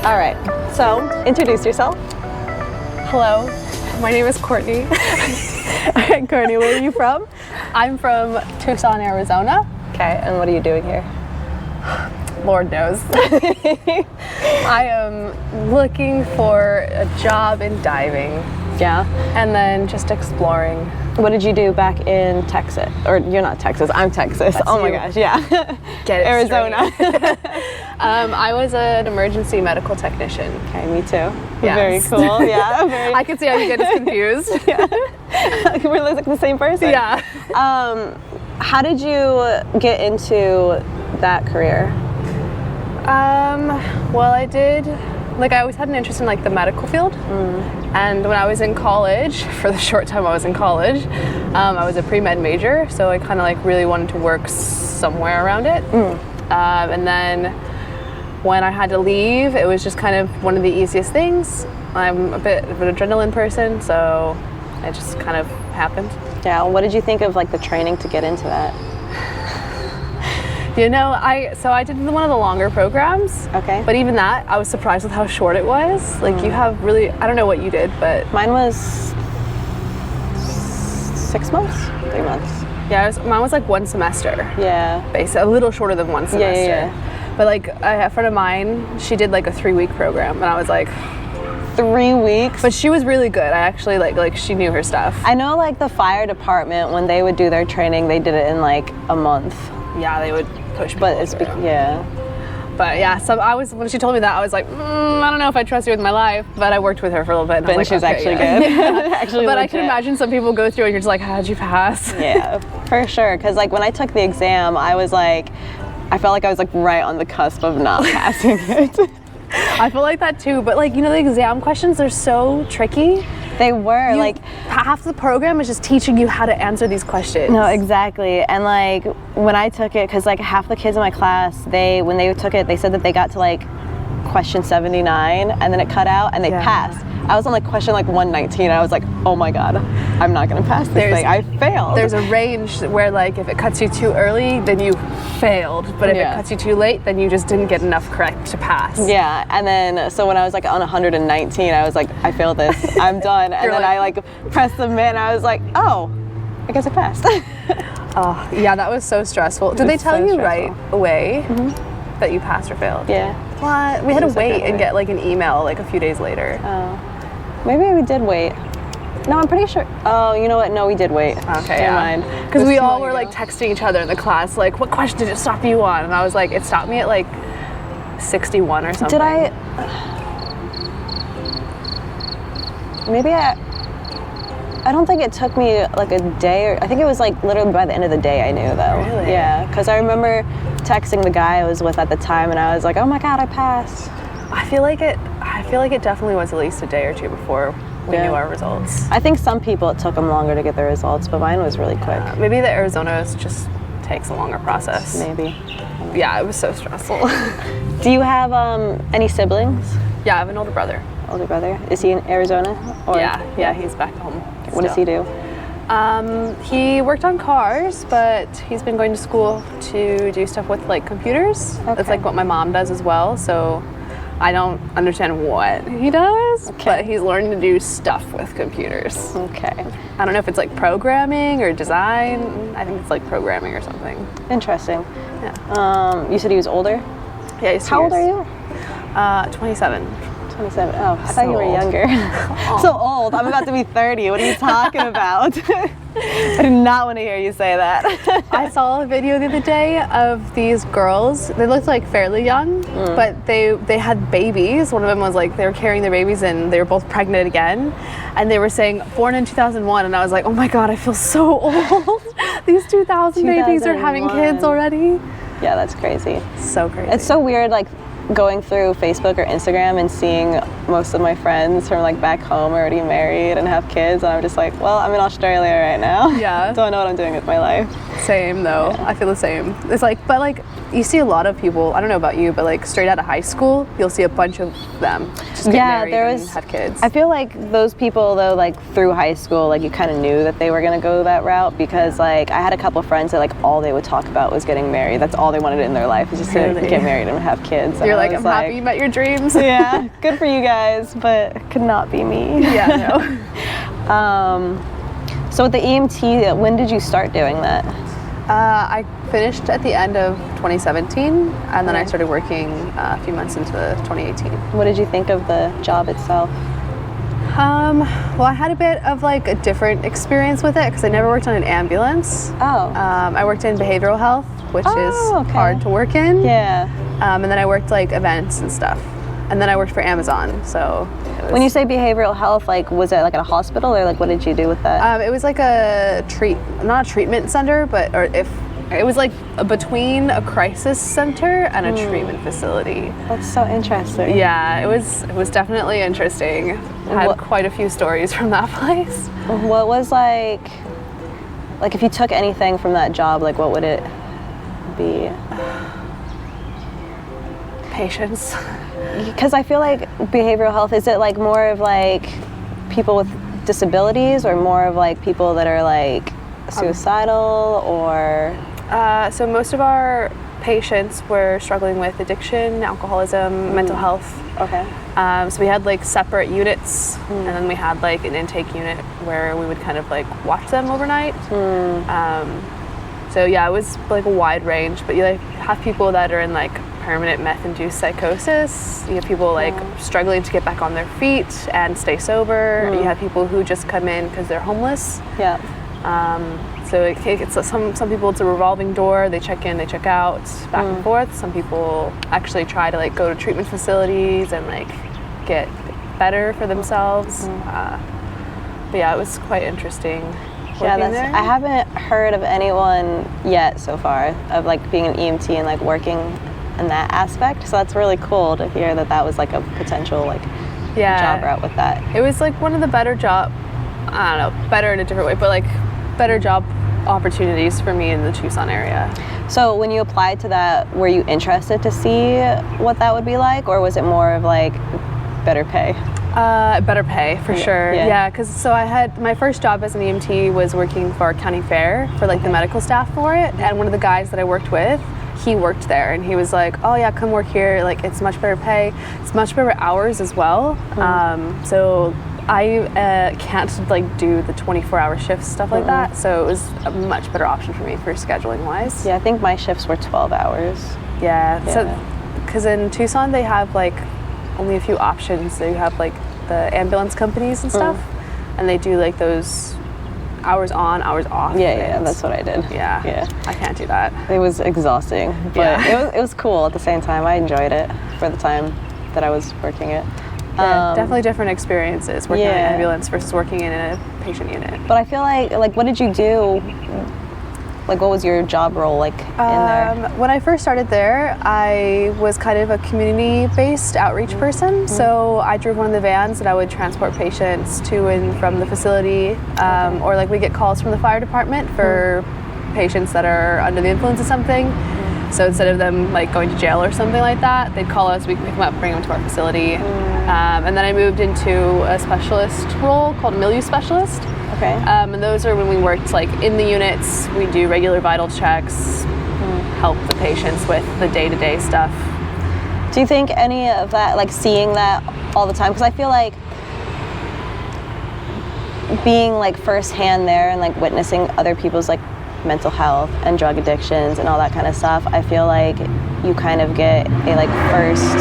All right, so introduce yourself. Hello, my name is Courtney. All right, Courtney, where are you from? I'm from Tucson, Arizona. Okay, and what are you doing here? Lord knows. I am looking for a job in diving. Yeah. And then just exploring. What did you do back in Texas? Or you're not Texas, I'm Texas. That's oh my you. gosh, yeah. Get it Arizona. I was an emergency medical technician. Okay, me too. Yes. Very cool, yeah. Very... I can see how you get us confused. Yeah. We're like the same person. Yeah. How did you get into that career? Well, I always had an interest in like the medical field. And when I was in college, for the short time I was in college, I was a pre-med major, so I kind of like really wanted to work somewhere around it. And then when I had to leave, it was just kind of one of the easiest things. I'm a bit of an adrenaline person, so it just kind of happened. Yeah, what did you think of like the training to get into that? You know, I did one of the longer programs. Okay. But even that, I was surprised with how short it was. Like you have really, I don't know what you did, but mine was 6 months, 3 months. Yeah, mine was like one semester. Yeah. Basically, a little shorter than one semester. Yeah. But like a friend of mine, she did like a 3-week program, and I was like, 3 weeks? But she was really good. I actually like she knew her stuff. I know like the fire department, when they would do their training, they did it in like a month. Yeah, they would push people. But it's yeah. But yeah, so when she told me that, I was like, I don't know if I trust you with my life. But I worked with her for a little bit, and I was like, she's okay, actually yeah. good. Actually, but legit. I can imagine some people go through, and you're just like, how'd you pass? Yeah, for sure. Because like when I took the exam, I felt like I was like right on the cusp of not passing it. I feel like that too. But like, you know, the exam questions are so tricky. They were like half the program is just teaching you how to answer these questions. No, exactly. And like when I took it, because like half the kids in my class, when they took it, they said that they got to like question 79 and then it cut out and they passed. I was on like question like 119 and I was like, oh my god, I'm not gonna pass this thing. I failed. There's a range where like if it cuts you too early, then you failed. But if it cuts you too late, then you just didn't get enough correct to pass. Yeah, and then so when I was like on 119, I was like, I failed this, I'm done. And then I like pressed submit and I was like, oh, I guess I passed. Oh, yeah, that was so stressful. Did they tell you right away that you passed or failed? Yeah. What? We had to wait and get like an email like a few days later. Oh. Maybe we did wait. No, I'm pretty sure. Oh, you know what? No, we did wait. Okay, never mind. Because we all were like texting each other in the class, like, what question did it stop you on? And I was like, it stopped me at like 61 or something. Did I? Maybe I don't think it took me like a day, or I think it was like literally by the end of the day I knew though. Really? Yeah, because I remember texting the guy I was with at the time and I was like, oh my god, I passed. I feel like it definitely was at least a day or two before we knew our results. I think some people it took them longer to get their results, but mine was really quick. Maybe the Arizona just takes a longer process. Maybe. Yeah, it was so stressful. Do you have any siblings? Yeah, I have an older brother. Older brother? Is he in Arizona? Or? Yeah, he's back home. What does he do? He worked on cars, but he's been going to school to do stuff with like computers. Okay. That's like what my mom does as well, so I don't understand what he does, but he's learning to do stuff with computers. Okay. I don't know if it's like programming or design. I think it's like programming or something. Interesting. Yeah. You said he was older? Yeah, he's 2 How years. old are you? 27. 27. Oh, I thought you were younger. So old. I'm about to be 30. What are you talking about? I do not want to hear you say that. I saw a video the other day of these girls. They looked like fairly young, but they had babies. One of them was like, they were carrying their babies and they were both pregnant again. And they were saying, born in 2001. And I was like, oh my God, I feel so old. These 2000 babies are having kids already. Yeah, that's crazy. So crazy. It's so weird, like, going through Facebook or Instagram and seeing most of my friends from like back home are already married and have kids, and I'm just like, well, I'm in Australia right now. Yeah. Don't know what I'm doing with my life. Same though. I feel the same. It's like, but like you see a lot of people, I don't know about you, but like straight out of high school, you'll see a bunch of them just get married and have kids. I feel like those people though, like through high school, like you kind of knew that they were going to go that route because like I had a couple friends that like all they would talk about was getting married. That's all they wanted in their life was just to get married and have kids. You're like, I'm happy you met your dreams. Yeah, good for you guys, but it could not be me. Yeah, no. So with the EMT, when did you start doing that? I finished at the end of 2017, and then I started working a few months into 2018. What did you think of the job itself? Well, I had a bit of like a different experience with it because I never worked on an ambulance. Oh. I worked in behavioral health, which is hard to work in. Yeah. And then I worked like events and stuff. And then I worked for Amazon, so. When you say behavioral health, like was it like at a hospital or like what did you do with that? It was like not a treatment center, but it was like between a crisis center and a treatment facility. That's so interesting. Yeah, it was definitely interesting. I had quite a few stories from that place. What was like if you took anything from that job, like what would it be? Patience. Because I feel like behavioral health, is it like more of like people with disabilities or more of like people that are like suicidal or? So most of our patients were struggling with addiction, alcoholism, mental health. Okay. So we had like separate units and then we had like an intake unit where we would kind of like watch them overnight. So yeah, it was like a wide range, but you like have people that are in like permanent meth-induced psychosis. You have people like struggling to get back on their feet and stay sober. You have people who just come in because they're homeless. Yeah. So it's some people it's a revolving door. They check in, they check out, back and forth. Some people actually try to like go to treatment facilities and like get better for themselves. But yeah, it was quite interesting. Yeah, I haven't heard of anyone yet so far of like being an EMT and like working in that aspect. So that's really cool to hear that was like a potential like job route with that. It was like one of the better I don't know, better in a different way, but like better job opportunities for me in the Tucson area. So when you applied to that, were you interested to see what that would be like, or was it more of like better pay? Better pay for sure. Yeah, because so I had my first job as an EMT was working for county fair for like the medical staff for it, and one of the guys that I worked with, he worked there and he was like, oh yeah, come work here, like it's much better pay, it's much better hours as well. So I can't like do the 24-hour shifts, stuff like that, so it was a much better option for me for scheduling wise. Yeah, I think my shifts were 12 hours. Yeah. So because in Tucson they have like only a few options. They have like the ambulance companies and stuff, and they do like those hours on, hours off. Yeah, that's what I did. Yeah. I can't do that. It was exhausting, but it was cool at the same time. I enjoyed it for the time that I was working it. Yeah, definitely different experiences working in an ambulance versus working in a patient unit. But I feel like what did you do? Like, what was your job role like in there? When I first started there, I was kind of a community-based outreach person. So I drove one of the vans that I would transport patients to and from the facility, or like we get calls from the fire department for patients that are under the influence of something. So instead of them like going to jail or something like that, they'd call us, we could pick them up, bring them to our facility. And then I moved into a specialist role called milieu specialist. Okay. And those are when we worked like in the units, we do regular vital checks, help the patients with the day-to-day stuff. Do you think any of that, like seeing that all the time, because I feel like being like firsthand there and like witnessing other people's like mental health and drug addictions and all that kind of stuff, I feel like you kind of get a like first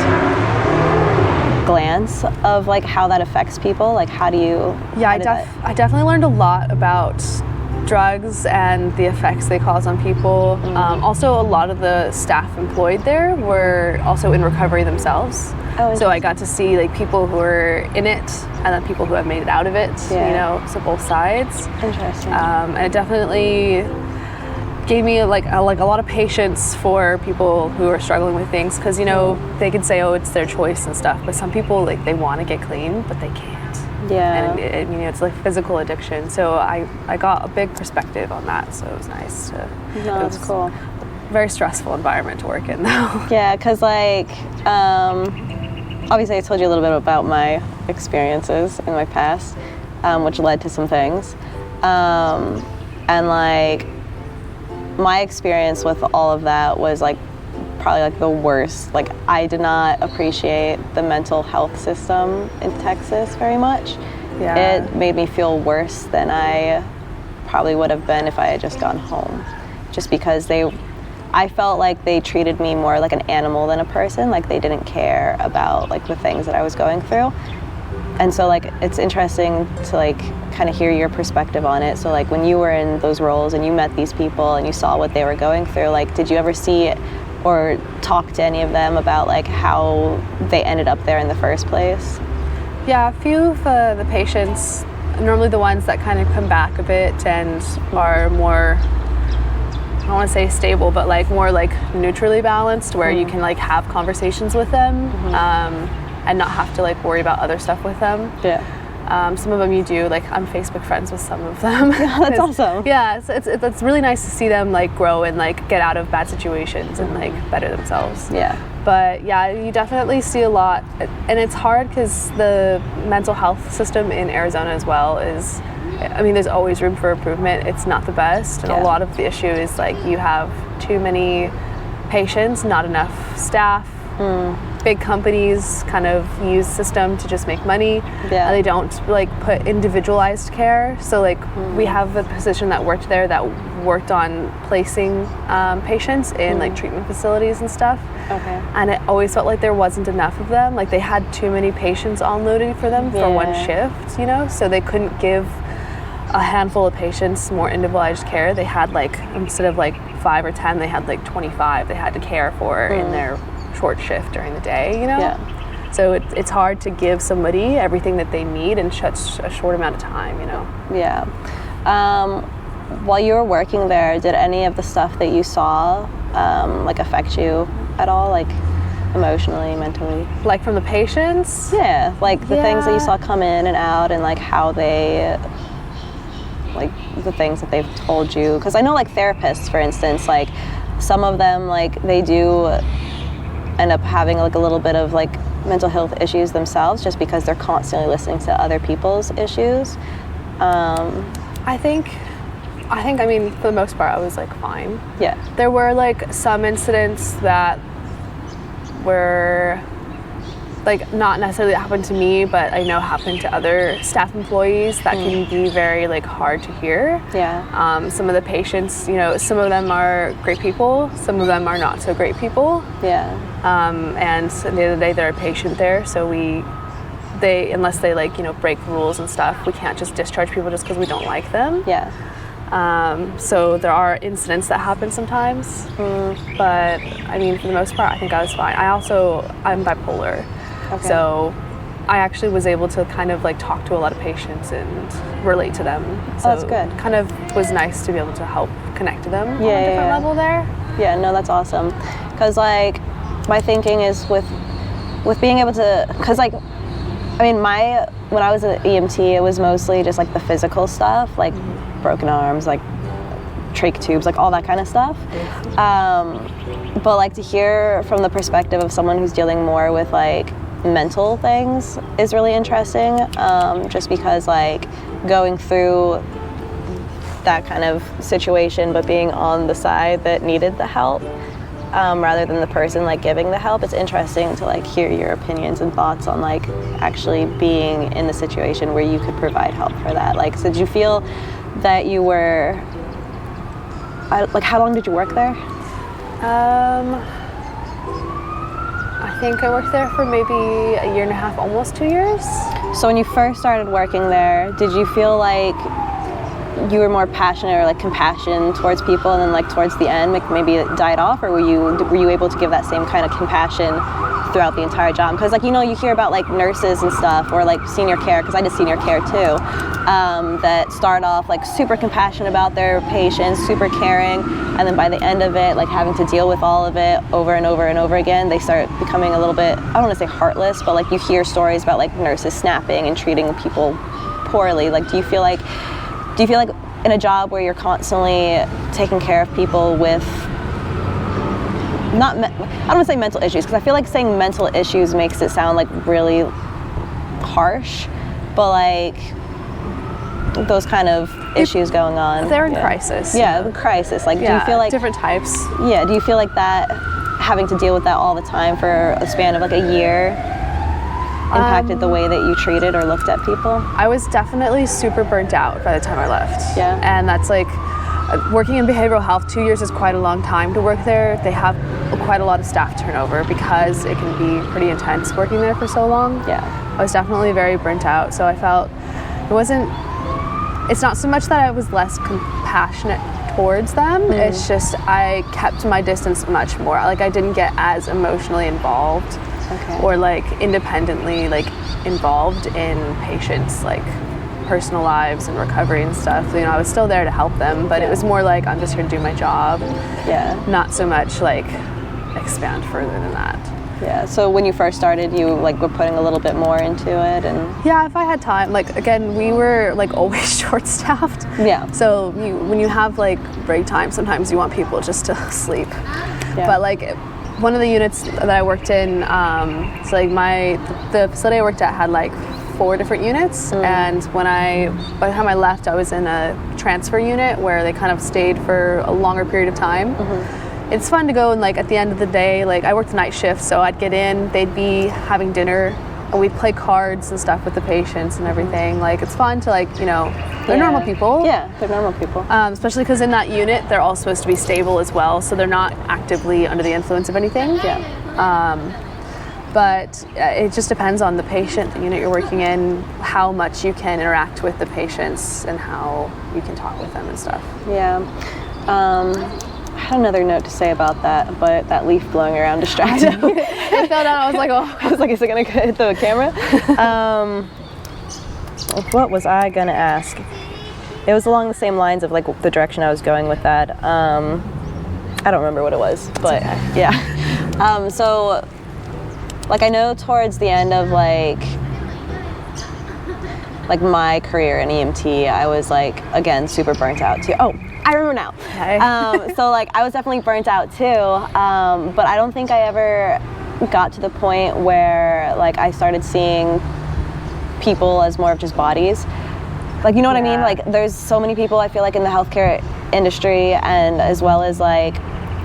glance of like how that affects people. Like how do you I definitely learned a lot about drugs and the effects they cause on people. Also a lot of the staff employed there were also in recovery themselves. So I got to see like people who are in it and then people who have made it out of it, you know, so both sides. Interesting. And it definitely gave me like a lot of patience for people who are struggling with things, because you know they can say, oh, it's their choice and stuff, but some people like they want to get clean but they can't. Yeah. And it's like physical addiction. So I got a big perspective on that. So it was nice to. No, that's cool. Very stressful environment to work in, though. Yeah, because like, obviously I told you a little bit about my experiences in my past, which led to some things. And like, my experience with all of that was like probably like the worst. Like, I did not appreciate the mental health system in Texas very much. Yeah. It made me feel worse than I probably would have been if I had just gone home. Just because I felt like they treated me more like an animal than a person. Like, they didn't care about like the things that I was going through. And so like, it's interesting to like kind of hear your perspective on it. So like, when you were in those roles and you met these people and you saw what they were going through, like, did you ever see or talk to any of them about like how they ended up there in the first place? Yeah, a few of the patients, normally the ones that kind of come back a bit and are more, I don't want to say stable, but like more like neutrally balanced, where you can like have conversations with them and not have to like worry about other stuff with them. Yeah. Some of them you do, like I'm Facebook friends with some of them. Yeah, that's awesome. Yeah, it's really nice to see them like grow and like get out of bad situations and like better themselves. Yeah. But yeah, you definitely see a lot, and it's hard because the mental health system in Arizona as well is, I mean, there's always room for improvement. It's not the best, and a lot of the issue is like you have too many patients, not enough staff. Big companies kind of use system to just make money. Yeah. And they don't like put individualized care. So like we have a position that worked there that worked on placing patients in like treatment facilities and stuff. Okay. And it always felt like there wasn't enough of them. Like they had too many patients unloaded for them for one shift, you know? So they couldn't give a handful of patients more individualized care. They had like, instead of like 5 or 10, they had like 25 they had to care for in their short shift during the day, you know? Yeah. So it's hard to give somebody everything that they need in such a short amount of time, you know? Yeah. While you were working there, did any of the stuff that you saw like affect you at all, like emotionally, mentally? Like from the patients? Yeah, like the things that you saw come in and out, and like how they, like the things that they've told you. Because I know like therapists, for instance, like some of them, like they do end up having like a little bit of like mental health issues themselves, just because they're constantly listening to other people's issues. I think, I mean, for the most part, I was like fine. Yeah. There were like some incidents that were like not necessarily happened to me, but I know happened to other staff employees that can be very like hard to hear. Yeah. Some of the patients, you know, some of them are great people, some of them are not so great people. Yeah. And at the end of the day, they're a patient there, so they unless they like, you know, break rules and stuff, we can't just discharge people just because we don't like them. Yeah. So there are incidents that happen sometimes, but I mean, for the most part, I think I was fine. I'm bipolar, so I actually was able to kind of like talk to a lot of patients and relate to them. So that's good. Kind of was nice to be able to help connect to them on a different level there. Yeah, no, that's awesome. Because like my thinking is with being able to, because like, I mean, when I was an EMT, it was mostly just like the physical stuff, like broken arms, like trach tubes, like all that kind of stuff. But like to hear from the perspective of someone who's dealing more with like mental things is really interesting, just because like going through that kind of situation but being on the side that needed the help, rather than the person like giving the help, it's interesting to like hear your opinions and thoughts on like actually being in the situation where you could provide help for that. Like, so did you feel that you were, like how long did you work there? I think I worked there for maybe a year and a half, almost 2 years. So when you first started working there, did you feel like you were more passionate or like compassion towards people, and then like towards the end, like maybe it died off, or were you able to give that same kind of compassion throughout the entire job? Because like, you know, you hear about like nurses and stuff, or like senior care, because I did senior care too, that start off like super compassionate about their patients, super caring, and then by the end of it, like having to deal with all of it over and over and over again, they start becoming a little bit, I don't want to say heartless, but like you hear stories about like nurses snapping and treating people poorly. Like, do you feel like in a job where you're constantly taking care of people with I don't want to say mental issues, because I feel like saying mental issues makes it sound like really harsh, but like those kind of issues going on. They're in crisis. Yeah, the crisis. Like, do you feel like different types? Yeah, do you feel like that having to deal with that all the time for a span of like a year impacted the way that you treated or looked at people? I was definitely super burnt out by the time I left. Yeah. And that's like, working in behavioral health, 2 years is quite a long time to work there. They have quite a lot of staff turnover because it can be pretty intense working there for so long. Yeah. I was definitely very burnt out. So I felt it's not so much that I was less compassionate towards them. It's just I kept my distance much more. Like, I didn't get as emotionally involved. Okay. Or like independently like involved in patients' like personal lives and recovery and stuff. You know, I was still there to help them, but it was more like, I'm just here to do my job. Yeah. Not so much like expand further than that. Yeah. So when you first started, you like were putting a little bit more into it, and yeah, if I had time. Like, again, we were like always short-staffed. Yeah. So when you have like break time, sometimes you want people just to sleep. Yeah. But like, one of the units that I worked in, so like the facility I worked at had like 4 different units, and by the time I left, I was in a transfer unit where they kind of stayed for a longer period of time. It's fun to go, and like at the end of the day, like I worked night shift, so I'd get in, they'd be having dinner, and we'd play cards and stuff with the patients and everything. Like, it's fun to, like, you know, they're normal people. Yeah, they're normal people. Especially because in that unit, they're all supposed to be stable as well, so they're not actively under the influence of anything. Yeah. But it just depends on the patient, the unit you're working in, how much you can interact with the patients and how you can talk with them and stuff. Yeah. I had another note to say about that, but that leaf blowing around distracted me. I fell down, I was like, oh. I was like, is it gonna hit the camera? What was I gonna ask? It was along the same lines of like the direction I was going with that. I don't remember what it was, but okay. Yeah. So, like, I know towards the end of like my career in EMT, I was like, again, super burnt out too. Oh, I remember now. Okay. So like, I was definitely burnt out too, but I don't think I ever got to the point where like I started seeing people as more of just bodies. Like, you know what I mean? Like, there's so many people, I feel like, in the healthcare industry, and as well as like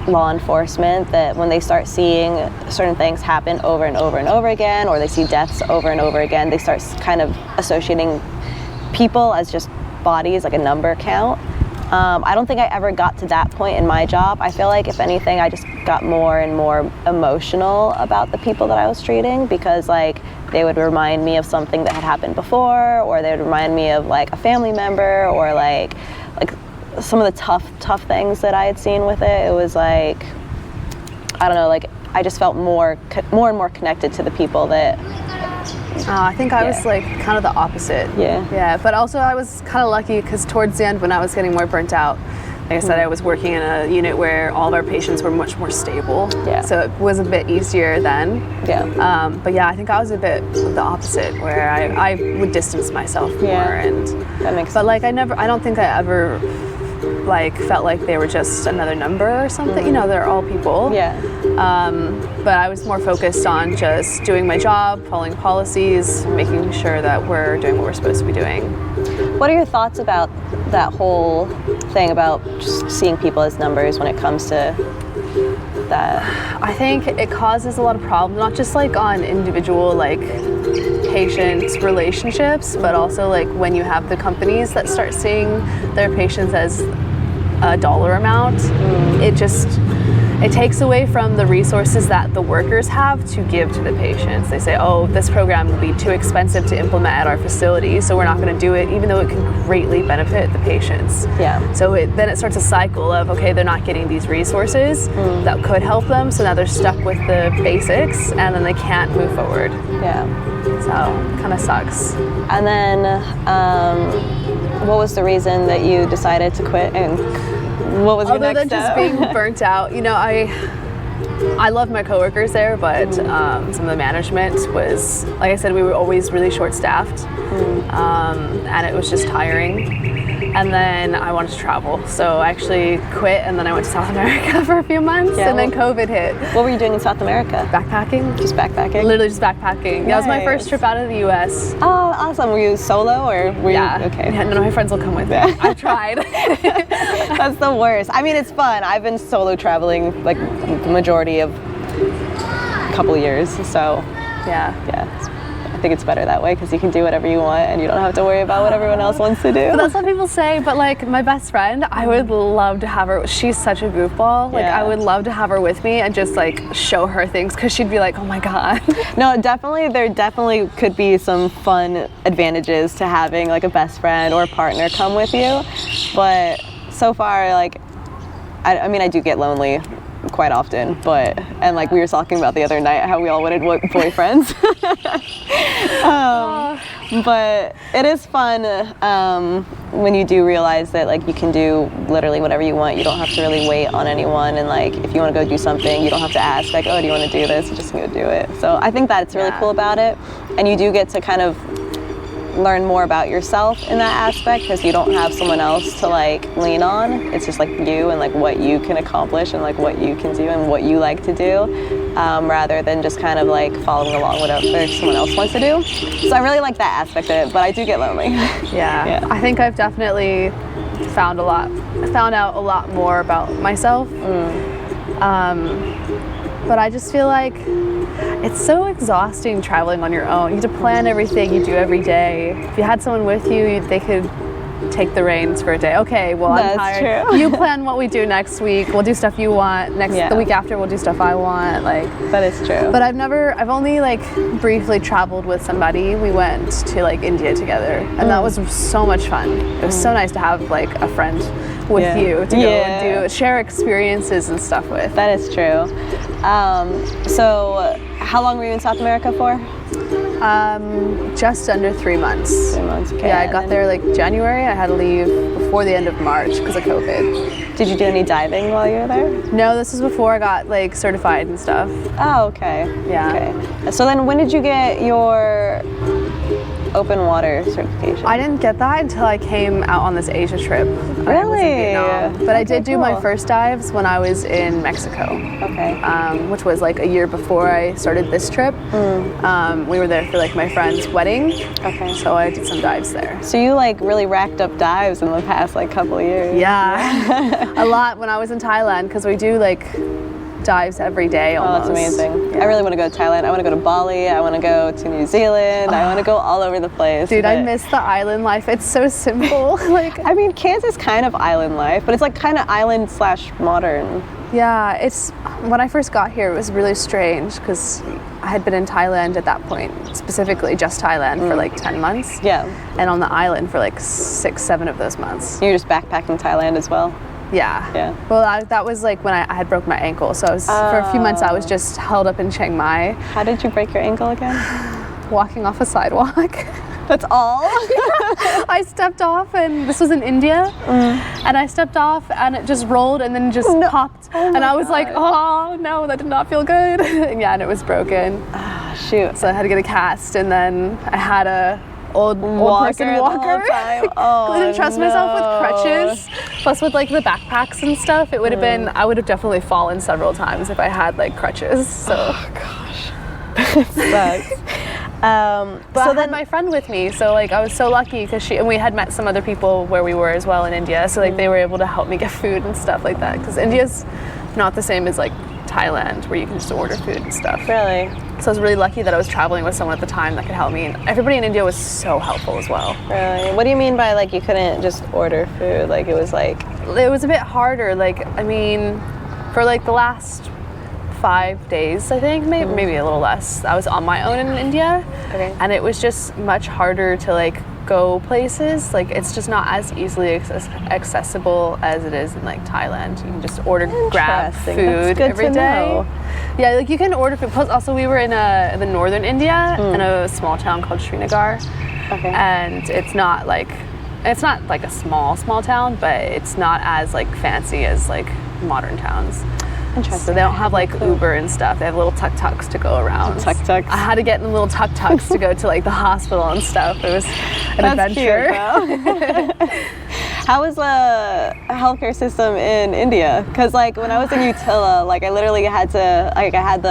law enforcement, that when they start seeing certain things happen over and over and over again, or they see deaths over and over again, they start kind of associating people as just bodies, like a number count. I don't think I ever got to that point in my job. I feel like, if anything, I just got more and more emotional about the people that I was treating, because like they would remind me of something that had happened before, or they would remind me of like a family member, or like some of the tough things that I had seen with it. It was like, I don't know, like I just felt more and more connected to the people that. I think I was like kind of the opposite. Yeah, but also I was kind of lucky, because towards the end, when I was getting more burnt out, like I said, I was working in a unit where all of our patients were much more stable. Yeah. So it was a bit easier then. Yeah. But yeah, I think I was a bit the opposite, where I would distance myself more. And that makes sense. But like I don't think I ever like felt like they were just another number or something. You know, they're all people. Yeah. But I was more focused on just doing my job, following policies, making sure that we're doing what we're supposed to be doing. What are your thoughts about that whole thing about just seeing people as numbers when it comes to that? I think it causes a lot of problems, not just like on individual like patient relationships, but also like when you have the companies that start seeing their patients as a dollar amount. It just it takes away from the resources that the workers have to give to the patients. They say, oh, this program will be too expensive to implement at our facility, so we're not going to do it, even though it can greatly benefit the patients. Yeah. So then it starts a cycle of, okay, they're not getting these resources that could help them, so now they're stuck with the basics, and then they can't move forward. Yeah. So it kind of sucks. And then, what was the reason that you decided to quit, and what was your Other next than step? just being burnt out, you know, I love my coworkers there, but some of the management was, like I said, we were always really short-staffed, and it was just tiring. And then I wanted to travel, so I actually quit, and then I went to South America for a few months, and then COVID hit. What were you doing in South America? Backpacking. Just backpacking? Literally just backpacking. Nice. That was my first trip out of the U.S. Oh, awesome. Were you solo, or were you? Okay. Yeah, none of my friends will come with me. I tried. That's the worst. I mean, it's fun. I've been solo traveling like the majority of a couple years, so yeah. I think it's better that way because you can do whatever you want and you don't have to worry about what everyone else wants to do. But that's what people say, but like my best friend, I would love to have her. She's such a goofball. Like I would love to have her with me and just like show her things, because she'd be like, oh my God. No, definitely, there definitely could be some fun advantages to having like a best friend or a partner come with you. But so far, like, I mean, I do get lonely quite often, and like we were talking about the other night how we all wanted boyfriends. But it is fun when you do realize that like you can do literally whatever you want. You don't have to really wait on anyone, and like if you want to go do something, you don't have to ask like, oh, do you want to do this? You're just gonna do it. So I think that's really cool about it, and you do get to kind of learn more about yourself in that aspect because you don't have someone else to like lean on. It's just like you and like what you can accomplish and like what you can do and what you like to do, rather than just kind of like following along whatever someone else wants to do. So I really like that aspect of it, but I do get lonely. Yeah. I think I've definitely found out a lot more about myself. But I just feel like it's so exhausting traveling on your own. You have to plan everything you do every day. If you had someone with you, they could take the reins for a day. Okay, well, I'm tired. True. You plan what we do next week. We'll do stuff you want. The week after, we'll do stuff I want. Like that is true. But I've only like briefly traveled with somebody. We went to like India together, and that was so much fun. It was so nice to have like a friend with you to go and share experiences and stuff with. That is true. So how long were you in South America for? Just under 3 months. 3 months, okay. Yeah, I got there like January. I had to leave before the end of March because of COVID. Did you do any diving while you were there? No, this was before I got like certified and stuff. Oh, okay. Yeah. Okay. So then when did you get your open water certification? I didn't get that until I came out on this Asia trip. Really? I was in Vietnam. But I did do my cool. first dives when I was in Mexico. Okay. Which was like a year before I started this trip. We were there for like my friend's wedding. Okay. So I did some dives there. So you like really racked up dives in the past like couple of years. Yeah. A lot when I was in Thailand, because we do like dives every day almost. Oh, that's amazing. Yeah. I really want to go to Thailand. I want to go to Bali. I want to go to New Zealand. I want to go all over the place. Dude, I miss the island life. It's so simple. Like, I mean, Kansas kind of island life, but it's like kind of island / modern. yeah, it's when I first got here, it was really strange because I had been in Thailand at that point, specifically just Thailand for like 10 months. Yeah. And on the island for like 6, 7 of those months. You're just backpacking Thailand as well? Yeah. Yeah. Well, that was like when I had broke my ankle. So I was, for a few months, I was just held up in Chiang Mai. How did you break your ankle again? Walking off a sidewalk. That's all? I stepped off, and this was in India, and I stepped off, and it just rolled, and then just popped. Oh and I was like, oh, no, that did not feel good. And yeah, and it was broken. Ah, shoot. So I had to get a cast, and then I had a old person The walker. whole time. Oh, I didn't trust myself with crutches. Plus with like the backpacks and stuff, it would have been, I would have definitely fallen several times if I had like crutches. So. Oh gosh. That sucks. But so I had my friend with me, so like I was so lucky because and we had met some other people where we were as well in India, so like they were able to help me get food and stuff like that, because India's not the same as like Thailand where you can just order food and stuff. Really? So I was really lucky that I was traveling with someone at the time that could help me, and everybody in India was so helpful as well. Really? What do you mean by like you couldn't just order food? Like it was a bit harder. Like, I mean, for like the last 5 days, I think, maybe a little less. I was on my own in India, and it was just much harder to like go places. Like it's just not as easily accessible as it is in like Thailand. You can just grab food every day. Yeah, like you can order food. Plus, also we were in the northern India in a small town called Srinagar, and it's not like a small town, but it's not as like fancy as like modern towns. Interesting. So they don't have like Uber and stuff. They have little tuk-tuks to go around. Tuk-tuks. I had to get in the little tuk-tuks to go to like the hospital and stuff. It was an adventure. Cute, how was the healthcare system in India? Because like when I was in Utila, like I literally had to, like I had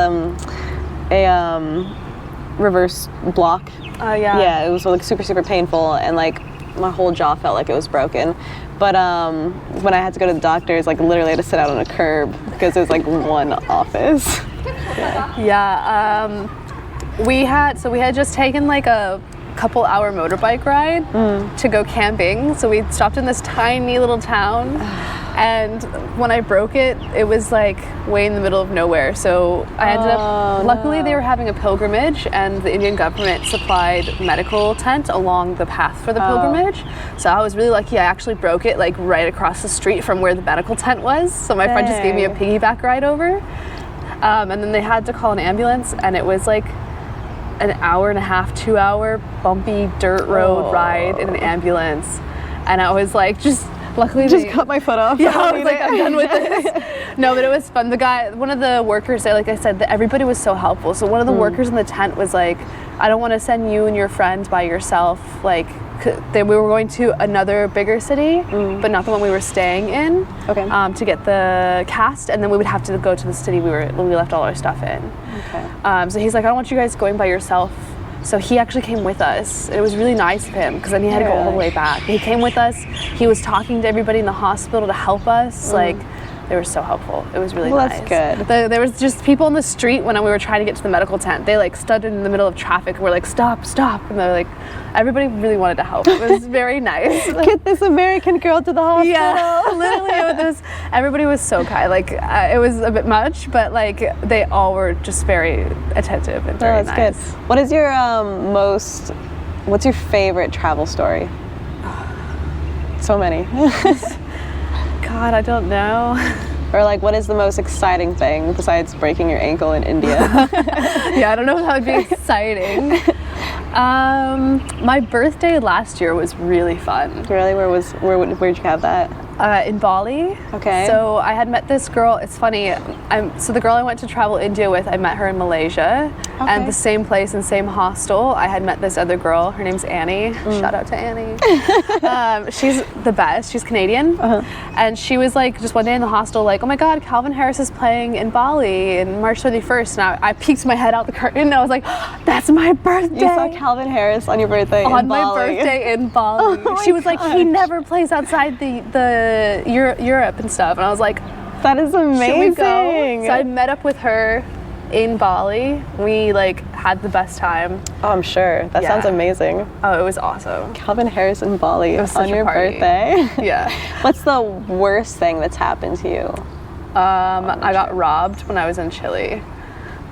reverse block. Yeah, it was like super painful, and like my whole jaw felt like it was broken. But when I had to go to the doctors, like literally I had to sit out on a curb because it was like one office. We had just taken like a couple-hour motorbike ride to go camping. So we stopped in this tiny little town, and when I broke it, it was like way in the middle of nowhere. So I ended up, luckily they were having a pilgrimage, and the Indian government supplied medical tent along the path for the pilgrimage. So I was really lucky. I actually broke it like right across the street from where the medical tent was. So my friend just gave me a piggyback ride over. And then they had to call an ambulance, and it was like an hour and a half, 2 hour bumpy dirt road ride in an ambulance. And I was like, luckily just cut my foot off. Yeah, I was like, I'm done with this. No, but it was fun. One of the workers, like I said, everybody was so helpful. So one of the workers in the tent was like, I don't want to send you and your friends by yourself. Like, we were going to another bigger city, but not the one we were staying in, to get the cast, and then we would have to go to the city we left all our stuff in. So he's like, I don't want you guys going by yourself. So he actually came with us. It was really nice of him, because then he had to go all the way back. He came with us. He was talking to everybody in the hospital to help us. Like, they were so helpful. It was really nice. That's good. There was just people on the street when we were trying to get to the medical tent. They like stood in the middle of traffic and were like, stop. And they're like, everybody really wanted to help. It was very nice. Get this American girl to the hospital. Yeah, literally. Everybody was so kind. Like, it was a bit much, but like they all were just very attentive and very nice. That's good. What is your what's your favorite travel story? So many. God, I don't know. Or like, what is the most exciting thing besides breaking your ankle in India? Yeah, I don't know if that would be exciting. My birthday last year was really fun. Really? Where'd you have that? In Bali. Okay. So I had met this girl. It's funny. So the girl I went to travel India with, I met her in Malaysia, and the same place and same hostel. I had met this other girl. Her name's Annie. Shout out to Annie. She's the best. She's Canadian, and she was like, just one day in the hostel, like, oh my God, Calvin Harris is playing in Bali in March 31st. And I peeked my head out the curtain, and I was like, that's my birthday. You saw Calvin Harris on your birthday on in Bali. my birthday in Bali. She was like, he never plays outside the Europe and stuff, and I was like, that is amazing. Should we go? So I met up with her in Bali. We like had the best time. Oh, I'm sure. That sounds amazing. Oh, it was awesome. Calvin Harris in Bali on your birthday. Yeah. What's the worst thing that's happened to you? I got robbed when I was in Chile.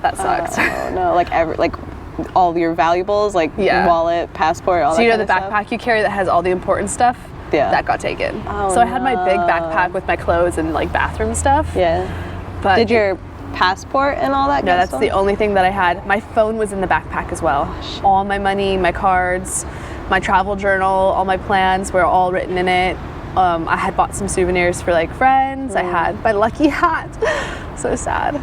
That sucks. Oh no, like all your valuables, like wallet, passport, all that. So you know kind the of backpack stuff? you carry that has all the important stuff? Yeah. That got taken. Oh, so I had my big backpack with my clothes and like bathroom stuff. Yeah. But did your passport and all that? No, that's the only thing that I had. My phone was in the backpack as well. All my money, my cards, my travel journal, all my plans were all written in it. I had bought some souvenirs for like friends. I had my lucky hat. So sad.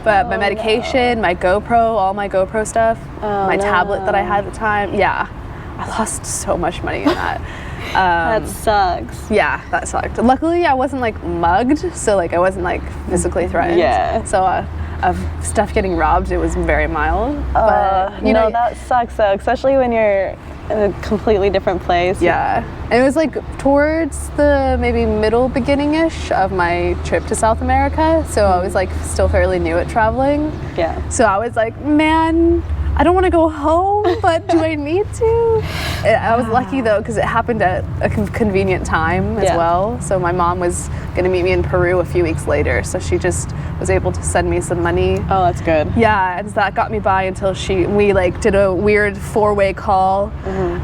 But my medication, my GoPro, all my GoPro stuff, my tablet that I had at the time. Yeah. I lost so much money in that. That sucks. Yeah, that sucked. Luckily, I wasn't like mugged, so like I wasn't like physically threatened. Yeah. So of stuff getting robbed, it was very mild. But you know that sucks though, especially when you're in a completely different place. Yeah. And it was like towards the maybe middle beginning-ish of my trip to South America, so I was like still fairly new at traveling. Yeah. So I was like, man, I don't want to go home. no, but do I need to? I was lucky though because it happened at a convenient time as well. So my mom was going to meet me in Peru a few weeks later, so she just was able to send me some money. Oh, that's good. Yeah, and that got me by until we like did a weird 4-way call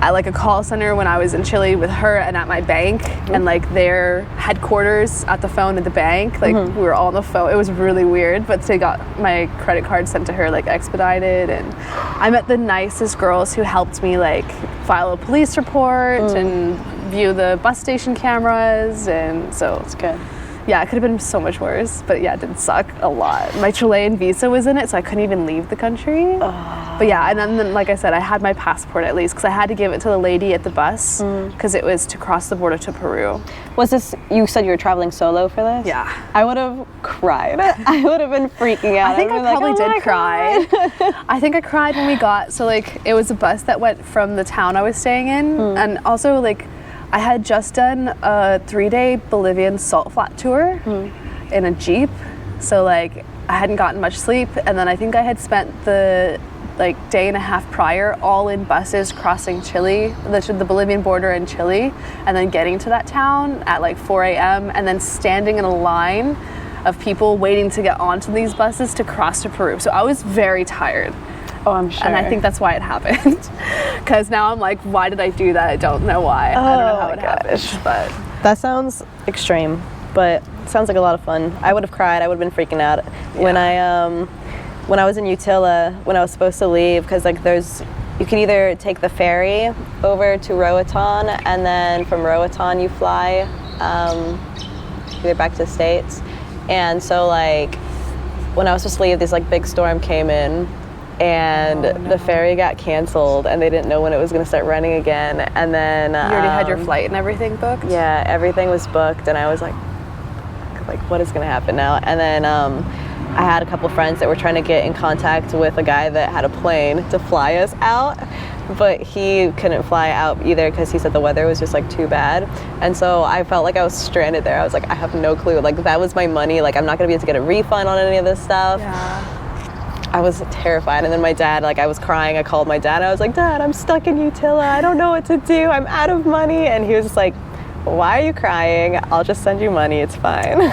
at like a call center when I was in Chile with her and at my bank, and like their headquarters at the phone at the bank, like we were all on the phone. It was really weird, but they got my credit card sent to her like expedited, and I met the nicest girls who helped me like file a police report and view the bus station cameras, and so it's good. Yeah, it could have been so much worse, but yeah, it did suck a lot. My Chilean visa was in it, so I couldn't even leave the country. But yeah, and then like I said, I had my passport at least, because I had to give it to the lady at the bus, because it was to cross the border to Peru. Was this, you said you were traveling solo for this? Yeah. I would have cried. I would have been freaking out. I think I probably did cry. I think I cried when we got, so like, it was a bus that went from the town I was staying in, and also like, I had just done a 3-day Bolivian salt flat tour in a Jeep. So like I hadn't gotten much sleep, and then I think I had spent the like day and a half prior all in buses crossing Chile, the Bolivian border in Chile, and then getting to that town at like 4 a.m. and then standing in a line of people waiting to get onto these buses to cross to Peru. So I was very tired. Oh, I'm sure. And I think that's why it happened. Because now I'm like, why did I do that? I don't know why. I don't know how it happened. But that sounds extreme, but it sounds like a lot of fun. I would have cried. I would have been freaking out when I was in Utila, when I was supposed to leave, because like you can either take the ferry over to Roatan, and then from Roatan you fly either back to the States. And so like when I was supposed to leave, this like big storm came in, and the ferry got canceled, and they didn't know when it was going to start running again. And then you already had your flight and everything booked? Yeah, everything was booked, and I was like what is going to happen now? And then I had a couple friends that were trying to get in contact with a guy that had a plane to fly us out, but he couldn't fly out either because he said the weather was just like too bad. And so I felt like I was stranded there. I was like, I have no clue. Like that was my money. Like I'm not going to be able to get a refund on any of this stuff. Yeah. I was terrified. And then my dad, like I was crying. I called my dad. I was like, Dad, I'm stuck in Utila. I don't know what to do. I'm out of money. And he was just like, why are you crying? I'll just send you money. It's fine.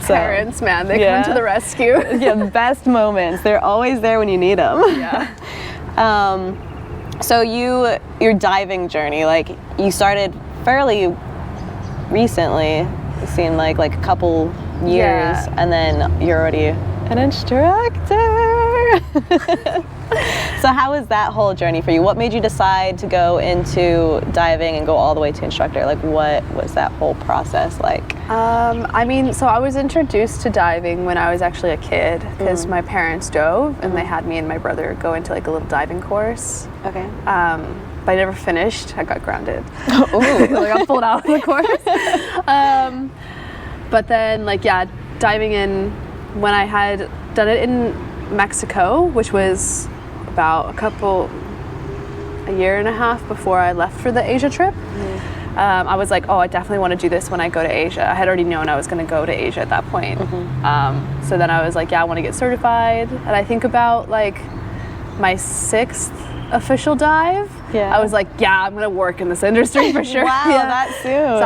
So, parents, man, they come to the rescue. Yeah, best moments. They're always there when you need them. Yeah. So your diving journey, like you started fairly recently. It seemed like a couple years, and then you're already an instructor. So how was that whole journey for you? What made you decide to go into diving and go all the way to instructor? Like what was that whole process like? I mean, so I was introduced to diving when I was actually a kid because my parents dove, and they had me and my brother go into like a little diving course. Okay. But I never finished. I got grounded. I got pulled out of the course. But then diving in when I had done it in Mexico, which was about a year and a half before I left for the Asia trip. I was like, oh, I definitely want to do this when I go to Asia. I had already known I was going to go to Asia at that point. So then I was like, yeah, I want to get certified. And I think about like my 6th official dive, I was like, yeah, I'm going to work in this industry for sure. Wow, that soon. So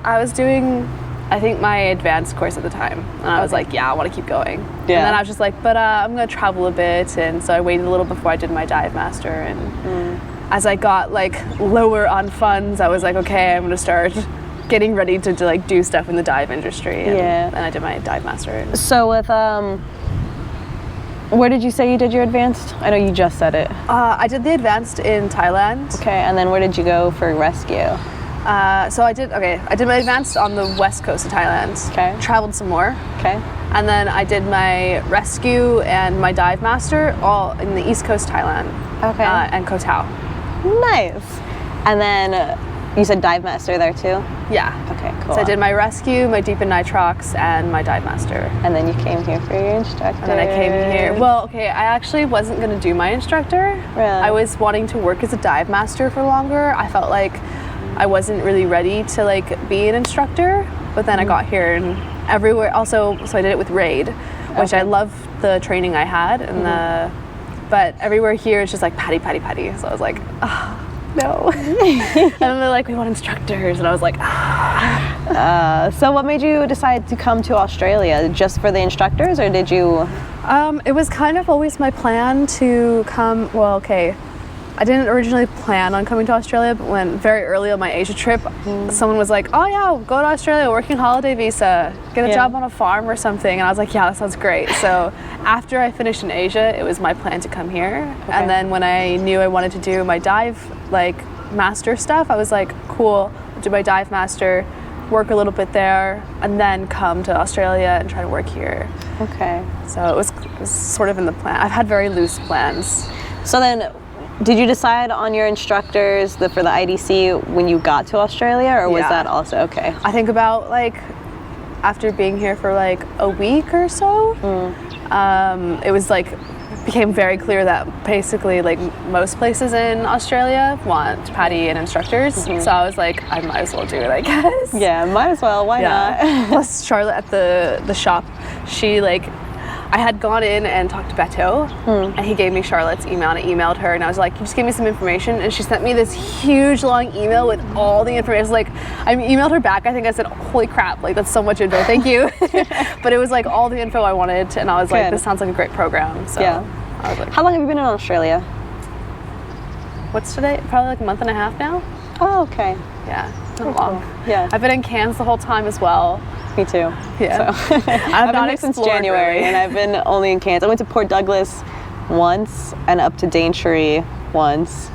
I was doing, I think, my advanced course at the time. And I was like, yeah, I want to keep going. And then I was just like, but I'm going to travel a bit. And so I waited a little before I did my dive master. And as I got lower on funds, I was like, okay, I'm going to start getting ready to do stuff in the dive industry. And I did my dive master. So with, where did you say you did your advanced? I know you just said it. I did the advanced in Thailand. Okay, and then where did you go for rescue? So I did my advanced on the west coast of Thailand. Okay. Traveled some more. Okay. And then I did my rescue and my dive master all in the east coast Thailand. Okay. And Koh Tao. Nice. And then you said dive master there too? Yeah. Okay, cool. So I did my rescue, my deep and nitrox, and my dive master. And then you came here for your instructor. And then I came here. Well, okay, I actually wasn't going to do my instructor. Really? I was wanting to work as a dive master for longer. I felt like I wasn't really ready to be an instructor, but then I got here and everywhere. Also, so I did it with RAID, which I loved the training I had and but everywhere here is just like patty, patty, patty. So I was like, oh, no. And then they're like, we want instructors. And I was like, So what made you decide to come to Australia? Just for the instructors, or did you? It was kind of always my plan to come. Well, okay, I didn't originally plan on coming to Australia, but when very early on my Asia trip, someone was like, oh yeah, go to Australia, working holiday visa, get a job on a farm or something. And I was like, yeah, that sounds great. So after I finished in Asia, it was my plan to come here. Okay. And then when I knew I wanted to do my dive master stuff, I was like, cool, I'll do my dive master, work a little bit there, and then come to Australia and try to work here. Okay. So it was sort of in the plan. I've had very loose plans. So then, did you decide on your instructors for the IDC when you got to Australia, or was that also okay? I think about after being here for a week or so, it was became very clear that basically most places in Australia want PADI and instructors. So I was like, I might as well do it, I guess. Yeah, might as well. Why not? Plus Charlotte at the shop, she I had gone in and talked to Beto, and he gave me Charlotte's email, and I emailed her, and I was like, can you just give me some information? And she sent me this huge long email with all the information. I emailed her back, I think I said, holy crap, that's so much info, thank you. But it was all the info I wanted, and I was like, this sounds like a great program. So I was like, how long have you been in Australia? What's today? Probably a month and a half now. Oh, okay. Yeah, not long. Cool. Yeah. I've been in Cairns the whole time as well. Me too. Yeah. So. I've been here since January, and I've been only in Cairns. I went to Port Douglas once and up to Daintree once.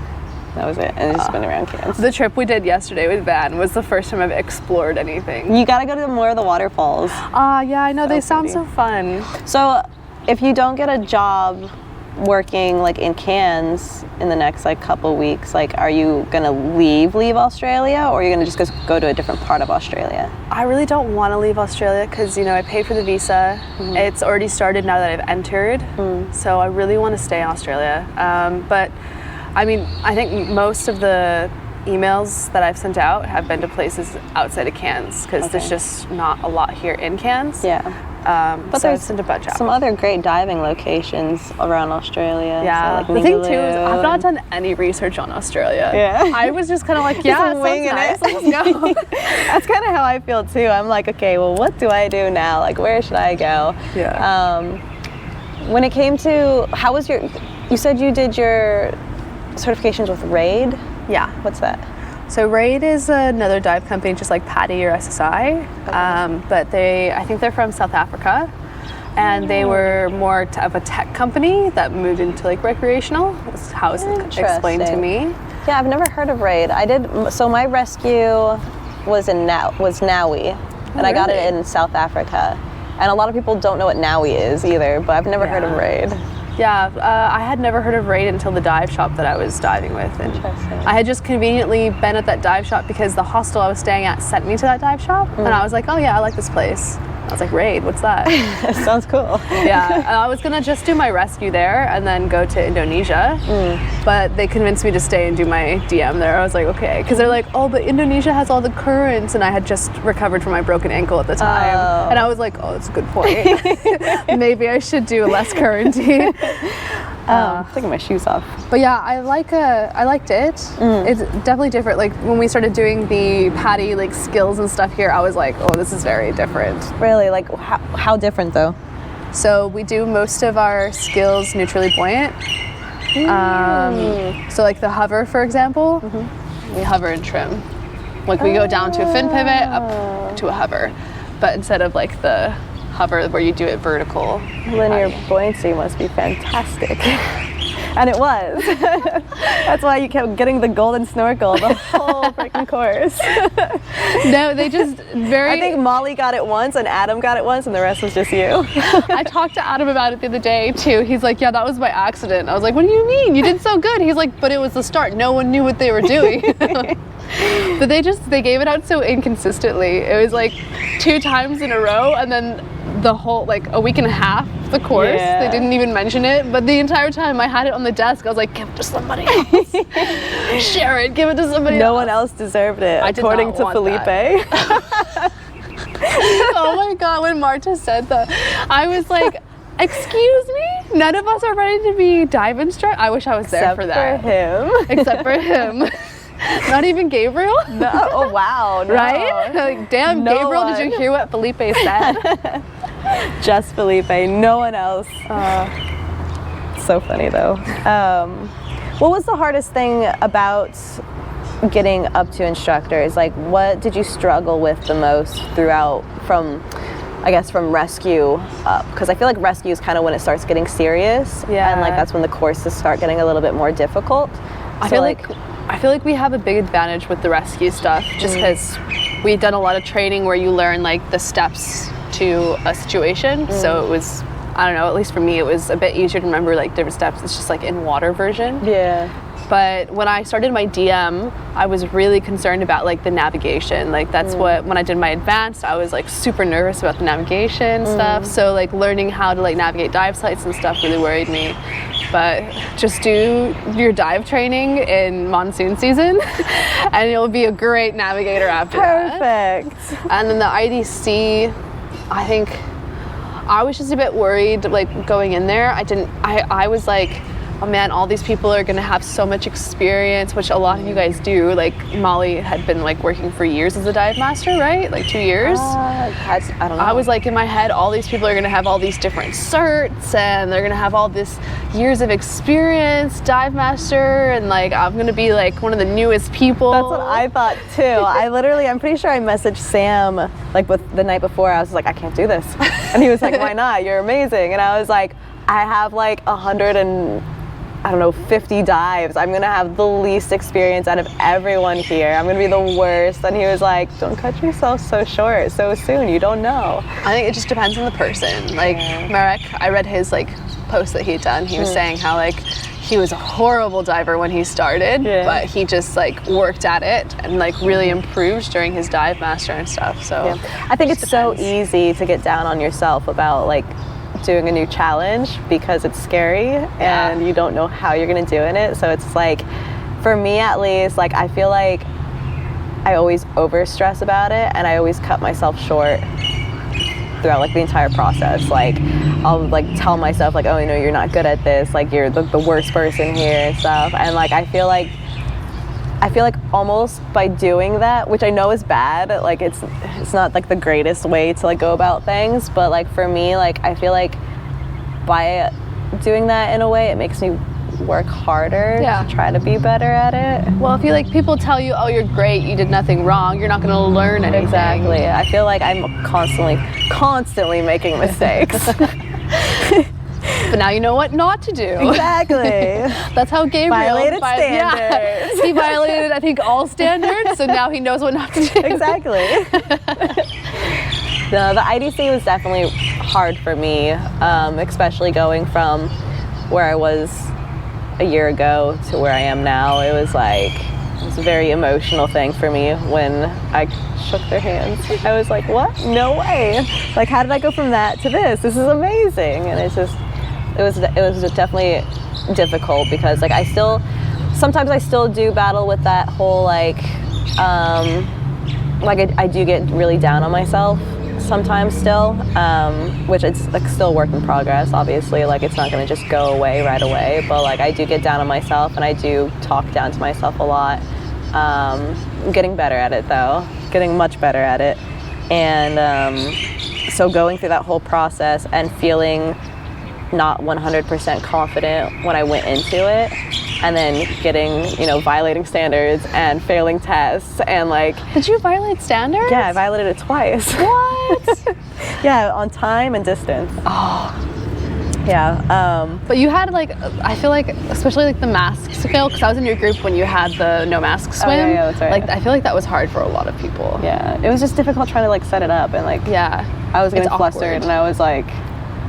That was it, and it's just been around Cairns. The trip we did yesterday with Van was the first time I've explored anything. You gotta go to more of the waterfalls. Yeah, I know, they sound so fun. So, if you don't get a job working in Cairns in the next couple weeks, are you gonna leave Australia, or are you gonna just go to a different part of Australia? I really don't want to leave Australia because I paid for the visa. It's already started now that I've entered, so I really want to stay in Australia. But I mean, I think most of the emails that I've sent out have been to places outside of Cairns because there's just not a lot here in Cairns. Yeah. But so there's some other great diving locations around Australia. Yeah. So the thing too is I've not done any research on Australia. Yeah. I was just kind of yeah, winging it. Let's go. That's kind of how I feel too. I'm like, okay, well, what do I do now? Where should I go? Yeah. When it came to, how was you said you did your certifications with RAID? Yeah. What's that? So RAID is another dive company, just like PADI or SSI, but I think they're from South Africa, and they were more of a tech company that moved into recreational. That's how it's explained to me. Yeah, I've never heard of RAID. So my rescue was NAUI, and I got it in South Africa, and a lot of people don't know what NAUI is either, but I've never heard of RAID. Yeah, I had never heard of RAID until the dive shop that I was diving with. And I had just conveniently been at that dive shop because the hostel I was staying at sent me to that dive shop. And I was like, oh yeah, I like this place. I was like, RAID, what's that? Sounds cool. Yeah, I was gonna just do my rescue there and then go to Indonesia. But they convinced me to stay and do my DM there. I was like, okay. Because they're like, oh, but Indonesia has all the currents. And I had just recovered from my broken ankle at the time. And I was like, oh, that's a good point. Maybe I should do a less currenty. Taking my shoes off. But yeah, I liked it. It's definitely different. When we started doing the PADI skills and stuff here, I was like, oh, this is very different. Really? How different though? So we do most of our skills neutrally buoyant. So the hover, for example, we hover and trim. We go down to a fin pivot, up to a hover. But instead of the hover where you do it vertical. Linear buoyancy must be fantastic. And it was. That's why you kept getting the golden snorkel the whole freaking course. No, they just I think Molly got it once and Adam got it once and the rest was just you. I talked to Adam about it the other day too. He's like, yeah, that was by accident. I was like, what do you mean? You did so good. He's like, but it was the start. No one knew what they were doing. But they gave it out so inconsistently. It was 2 times in a row and then the whole a week and a half the course. They didn't even mention it, but the entire time I had it on the desk. I was like, give it to somebody else. Share it, give it to somebody else. No one else deserved it, according to Felipe. Oh my god, when Marta said that, I was like, excuse me? None of us are ready to be dive instructor. I wish I was there for that. Except for him. Except for him. Not even Gabriel? No. Oh, wow. No. Right? Like, damn, No Gabriel, one. did you hear what Felipe said? Just Felipe, no one else. So funny though. What was the hardest thing about getting up to instructors? Like, what did you struggle with the most throughout from rescue up? Because I feel like rescue is kind of when it starts getting serious. Yeah. And like that's when the courses start getting a little bit more difficult. I feel like we have a big advantage with the rescue stuff just because we've done a lot of training where you learn like the steps to a situation. So it was, I don't know, at least for me, it was a bit easier to remember like different steps. It's just like in water version. Yeah. But when I started my DM, I was really concerned about like the navigation. Like that's what, when I did my advanced, I was like super nervous about the navigation stuff. So like learning how to like navigate dive sites and stuff really worried me. But just do your dive training in monsoon season and you'll be a great navigator after that. Perfect. And then the IDC, I think I was just a bit worried like going in there. I was like, oh man, all these people are gonna have so much experience, which a lot of you guys do. Like Molly had been like working for years as a dive master, right? Like 2 years. I don't know. I was like in my head, all these people are gonna have all these different certs and they're gonna have all this years of experience, dive master, and like I'm gonna be like one of the newest people. That's what I thought too. I'm pretty sure I messaged Sam like the night before. I was like, I can't do this. And he was like, why not? You're amazing. And I was like, I have like 50 dives. I'm gonna have the least experience out of everyone here. I'm gonna be the worst. And he was like, don't cut yourself so short so soon. You don't know. I think it just depends on the person. Like Marek, I read his like post that he'd done. He was saying how like he was a horrible diver when he started, but he just like worked at it and like really improved during his dive master and stuff. So I think it's so easy to get down on yourself about like doing a new challenge because it's scary and you don't know how you're gonna do in it. So it's like, for me at least, like I feel like I always over stress about it and I always cut myself short throughout like the entire process. Like I'll like tell myself like, oh, you know, you're not good at this, like you're the worst person here and stuff. And like I feel like almost by doing that, which I know is bad, like it's not like the greatest way to like go about things, but like for me, like I feel like by doing that in a way, it makes me work harder to try to be better at it. Well, if you like people tell you, oh, you're great, you did nothing wrong, you're not going to learn anything. Exactly. I feel like I'm constantly making mistakes. But now you know what not to do. Exactly. That's how Gabriel violated standards. Yeah, he violated, I think, all standards, so now he knows what not to do. Exactly. No, the IDC was definitely hard for me, especially going from where I was a year ago to where I am now. It was a very emotional thing for me when I shook their hands. I was like, what? No way. Like, how did I go from that to this? This is amazing. And it was definitely difficult because like sometimes I still do battle with that whole I do get really down on myself sometimes still, which it's like still a work in progress, obviously. Like it's not going to just go away right away, but like I do get down on myself and I do talk down to myself a lot. I'm getting better at it though, getting much better at it. And so going through that whole process and feeling not 100% confident when I went into it, and then getting, violating standards and failing tests and like... Did you violate standards? Yeah, I violated it twice. What? Yeah, on time and distance. Oh. Yeah. But you had I feel like, especially like the mask skill, because I was in your group when you had the no mask swim. Oh, yeah, that's right. Like I feel like that was hard for a lot of people. Yeah, it was just difficult trying to like set it up and like... Yeah. I was getting flustered and I was like,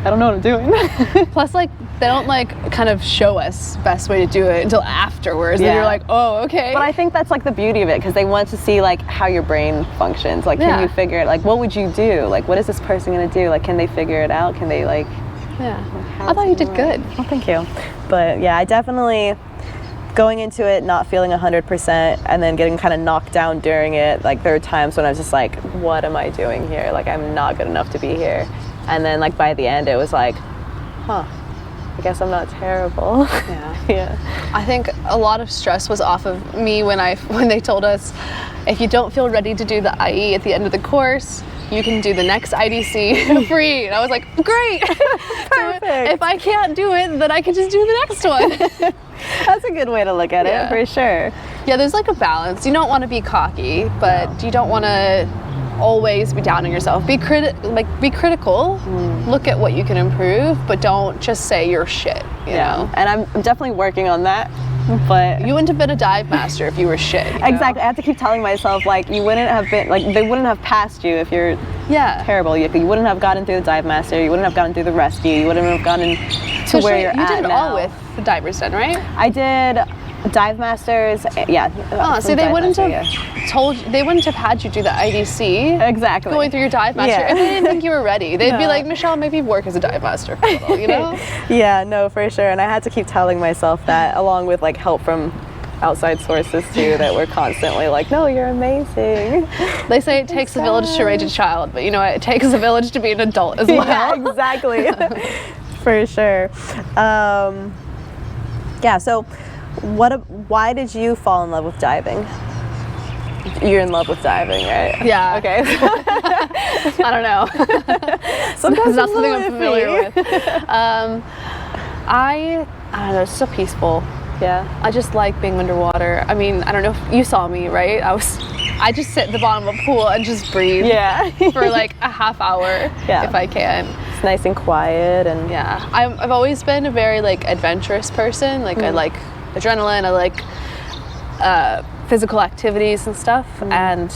I don't know what I'm doing. Plus, like, they don't like kind of show us best way to do it until afterwards. Yeah. And you're like, oh, okay. But I think that's like the beauty of it, because they want to see like how your brain functions. Like, can you figure it? Like, what would you do? Like, what is this person gonna do? Like, can they figure it out? Can they like? Yeah. I thought you did good. Well, thank you. But yeah, I definitely going into it not feeling 100% and then getting kind of knocked down during it. Like, there were times when I was just like, what am I doing here? Like, I'm not good enough to be here. And then like by the end it was like, huh, I guess I'm not terrible. Yeah. Yeah. I think a lot of stress was off of me when they told us, if you don't feel ready to do the IE at the end of the course, you can do the next IDC free. And I was like, great. Perfect. So if I can't do it, then I can just do the next one. That's a good way to look at it, for sure. Yeah, there's like a balance. You don't want to be cocky, but you don't want to always be down on yourself. Be critical. Look at what you can improve, but don't just say you're shit. You know? And I'm definitely working on that. But you wouldn't have been a dive master if you were shit. You exactly. know? I have to keep telling myself, like, you wouldn't have been, like, they wouldn't have passed you if you're terrible. You wouldn't have gotten through the dive master. You wouldn't have gotten through the rescue. You wouldn't have gotten to where you're at now. You did it all with the divers then, right? I did dive masters. Yeah. Oh, so they wouldn't have they wouldn't have had you do the IDC. Exactly. Going through your dive master if they didn't think you were ready. They'd be like, Michelle, maybe work as a dive master for a little, you know? Yeah, no, for sure. And I had to keep telling myself that, along with like help from outside sources too, that were constantly like, no, you're amazing. They say it takes a village to raise a child, but you know what? It takes a village to be an adult as well. Yeah, exactly. For sure. Yeah, so why did you fall in love with diving? You're in love with diving, right? Yeah. Okay. I don't know. Sometimes it's not something I'm familiar with. I don't know, it's so peaceful. Yeah. I just like being underwater. I mean, I don't know if you saw me, right? I just sit at the bottom of a pool and just breathe for like a half hour if I can. It's nice and quiet and I've always been a very like adventurous person. Like I like adrenaline, I like physical activities and stuff, and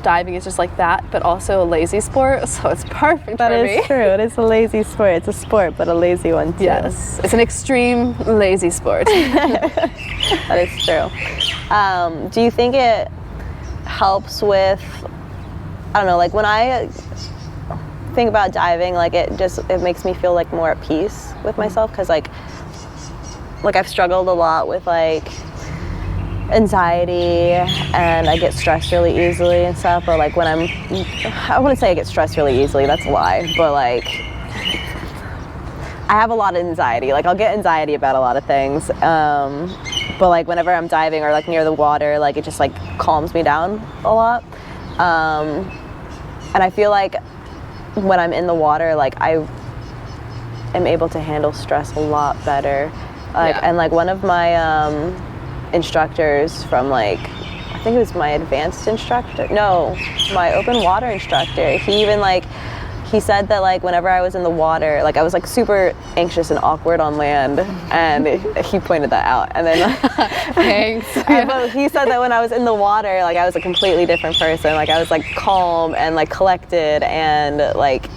diving is just like that, but also a lazy sport, so it's perfect for me. That is true. It is a lazy sport. It's a sport, but a lazy one too. Yes, it's an extreme lazy sport. That is true. Do you think it helps with, I don't know, like when I think about diving, like it makes me feel like more at peace with myself, because like I've struggled a lot with like anxiety, and I get stressed really easily and stuff, or like when I wouldn't say I get stressed really easily, that's a lie, but like I have a lot of anxiety. Like I'll get anxiety about a lot of things, but like whenever I'm diving or like near the water, like it just like calms me down a lot, and I feel like when I'm in the water, like I am able to handle stress a lot better. Like and like one of my instructors from like, I think it was my advanced instructor, no, my open water instructor, he even like, he said that like whenever I was in the water, like I was like super anxious and awkward on land, and he pointed that out, and then thanks. But he said that when I was in the water, like I was a completely different person. Like I was like calm and like collected, and like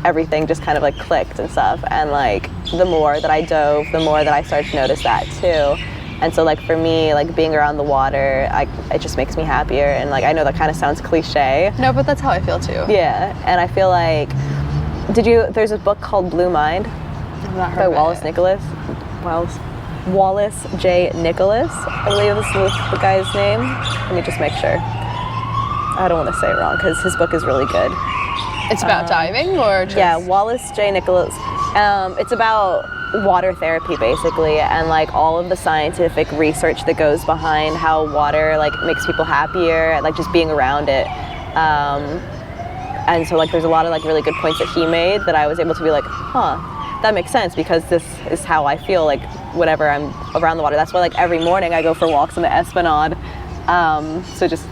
everything just kind of like clicked and stuff, and like the more that I dove, the more that I started to notice that too. And so like for me, like being around the water, it just makes me happier. And like I know that kind of sounds cliche. No, but that's how I feel too. Yeah, and I feel like, there's a book called Blue Mind by Wallace J. Nicholas, I believe is the guy's name. Let me just make sure. I don't want to say it wrong because his book is really good. It's about diving or just... Yeah, Wallace J. Nicholas. It's about water therapy basically, and like all of the scientific research that goes behind how water like makes people happier, and like just being around it. And so like there's a lot of like really good points that he made that I was able to be like, that makes sense, because this is how I feel like whenever I'm around the water. That's why like every morning I go for walks in the Esplanade. So just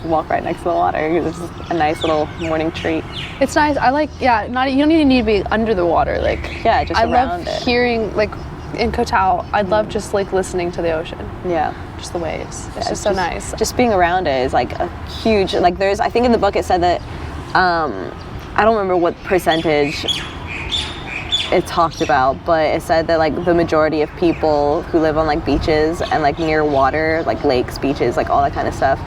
walk right next to the water. It's just a nice little morning treat. It's nice. I like, you don't even need to be under the water. Like, just I around love it. Hearing, like, in Koh Tao, I love just like listening to the ocean. Yeah. Just the waves. It's just so nice. Just being around it is like a huge, like I think in the book it said that, I don't remember what percentage it talked about, but it said that like the majority of people who live on like beaches and like near water, like lakes, beaches, like all that kind of stuff,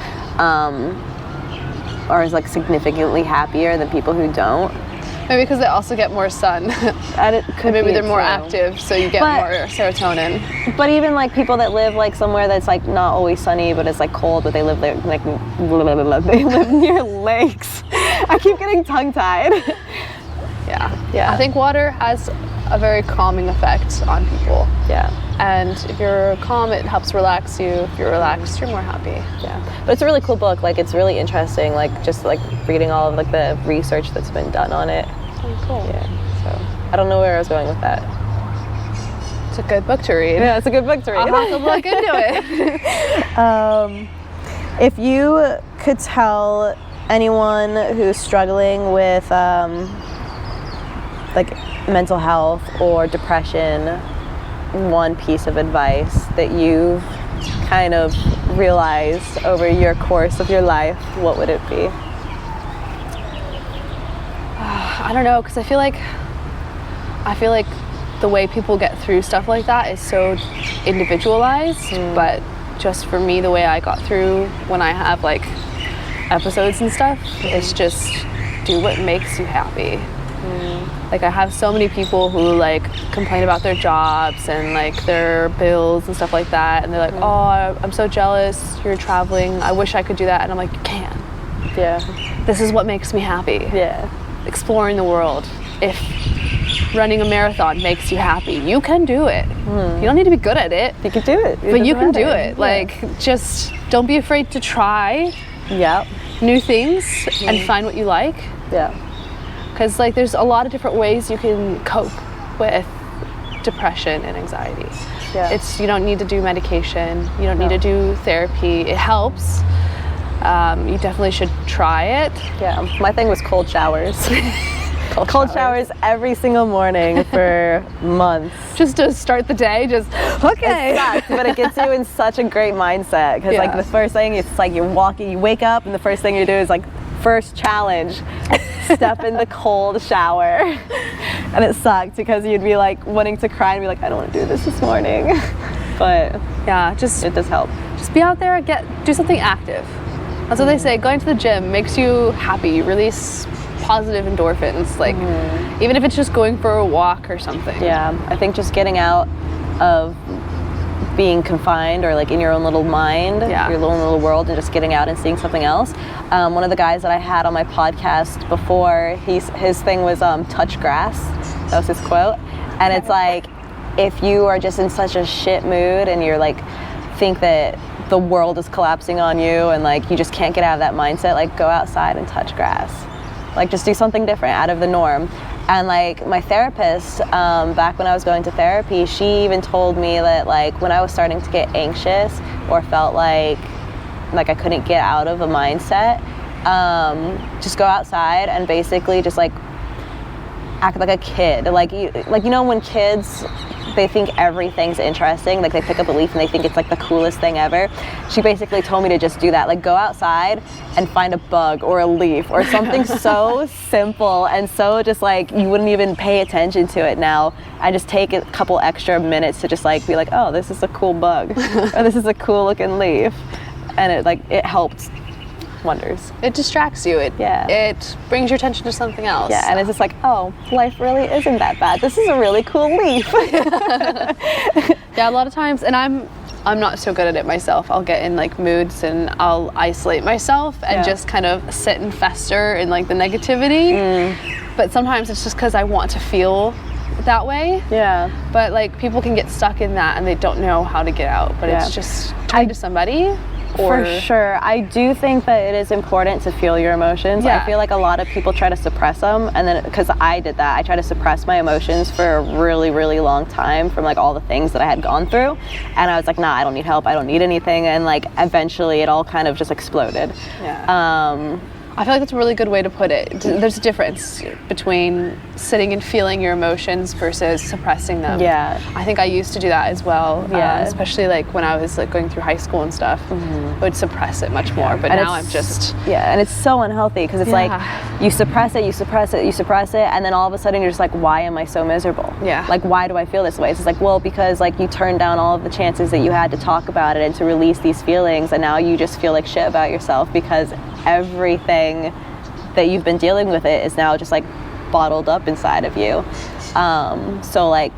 are like significantly happier than people who don't. Maybe because they also get more sun. Maybe they're more active, so you get more serotonin. But even like people that live like somewhere that's like not always sunny, but it's like cold, but they live there, like they live near lakes. I keep getting tongue-tied. Yeah. I think water has a very calming effect on people. Yeah. And if you're calm, it helps relax you. If you're relaxed, you're more happy. Yeah. But it's a really cool book. Like, it's really interesting, like, just, like, reading all of, like, the research that's been done on it. Oh, cool. Yeah. So, I don't know where I was going with that. It's a good book to read. Yeah, it's a good book to read. I'll have to look into it. If you could tell anyone who's struggling with, like, mental health or depression, one piece of advice that you've kind of realized over your course of your life, what would it be? I don't know, because I feel like the way people get through stuff like that is so individualized, but just for me, the way I got through when I have like episodes and stuff is just do what makes you happy. Like, I have so many people who like complain about their jobs and like their bills and stuff like that, and they're like, oh, I'm so jealous you're traveling, I wish I could do that. And I'm like, you can. Yeah. This is what makes me happy. Yeah. Exploring the world. If running a marathon makes you happy, you can do it. You don't need to be good at it. You can do it. But you can do it. Like, just don't be afraid to try new things and find what you like. Yeah. Because like there's a lot of different ways you can cope with depression and anxiety. Yeah. You don't need to do medication. You don't need to do therapy. It helps. You definitely should try it. Yeah. My thing was cold showers. Cold showers every single morning for months. Just to start the day, just, okay. It sucks, but it gets you in such a great mindset. Because like the first thing, it's like you wake up and the first thing you do is like, first challenge, step in the cold shower. And it sucked because you'd be like wanting to cry and be like, I don't want to do this morning. But yeah, it does help. Just be out there, do something active. That's what they say, going to the gym makes you happy. You release positive endorphins, like even if it's just going for a walk or something. Yeah, I think just getting out of being confined or like in your own little mind, your little world, and just getting out and seeing something else. One of the guys that I had on my podcast before, his thing was touch grass. That was his quote. And it's like, if you are just in such a shit mood and you're like, think that the world is collapsing on you and like you just can't get out of that mindset, like go outside and touch grass. Like just do something different out of the norm. And like my therapist, back when I was going to therapy, she even told me that like when I was starting to get anxious or felt like I couldn't get out of a mindset, just go outside and basically just like act like a kid. Like you know when kids, they think everything's interesting, like they pick up a leaf and they think it's like the coolest thing ever. She basically told me to just do that, like go outside and find a bug or a leaf or something so simple and so just like you wouldn't even pay attention to it now. I just take a couple extra minutes to just like be like, oh, this is a cool bug or this is a cool looking leaf, and it helped wonders. It distracts you. It brings your attention to something else. Yeah, and it's just like, oh, life really isn't that bad. This is a really cool leaf. Yeah, a lot of times, and I'm not so good at it myself. I'll get in like moods and I'll isolate myself and just kind of sit and fester in like the negativity. But sometimes it's just because I want to feel that way. Yeah. But like people can get stuck in that and they don't know how to get out. But it's just talking to somebody. For sure. I do think that it is important to feel your emotions. I feel like a lot of people try to suppress them, and then because I did that, I tried to suppress my emotions for a really, really long time from like all the things that I had gone through, and I was like, nah, I don't need help, I don't need anything, and like eventually it all kind of just exploded. I feel like that's a really good way to put it. There's a difference between sitting and feeling your emotions versus suppressing them. Yeah. I think I used to do that as well. Yeah. Especially like when I was like going through high school and stuff. I would suppress it much more. But now I'm just... Yeah, and it's so unhealthy because it's like you suppress it, and then all of a sudden you're just like, why am I so miserable? Yeah. Like, why do I feel this way? It's just like, well, because like you turned down all of the chances that you had to talk about it and to release these feelings, and now you just feel like shit about yourself because everything that you've been dealing with it is now just like bottled up inside of you. So like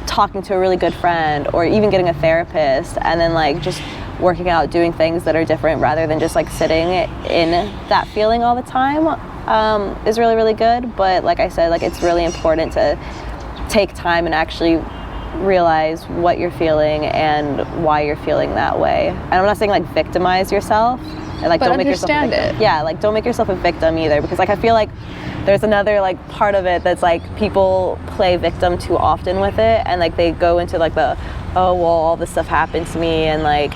talking to a really good friend or even getting a therapist and then like just working out, doing things that are different rather than just like sitting in that feeling all the time is really, really good. But like I said, like it's really important to take time and actually realize what you're feeling and why you're feeling that way. And I'm not saying like victimize yourself and like but don't make yourself a victim. Yeah, like don't make yourself a victim either, because like I feel like there's another like part of it that's like people play victim too often with it, and like they go into like the, oh well, all this stuff happened to me, and like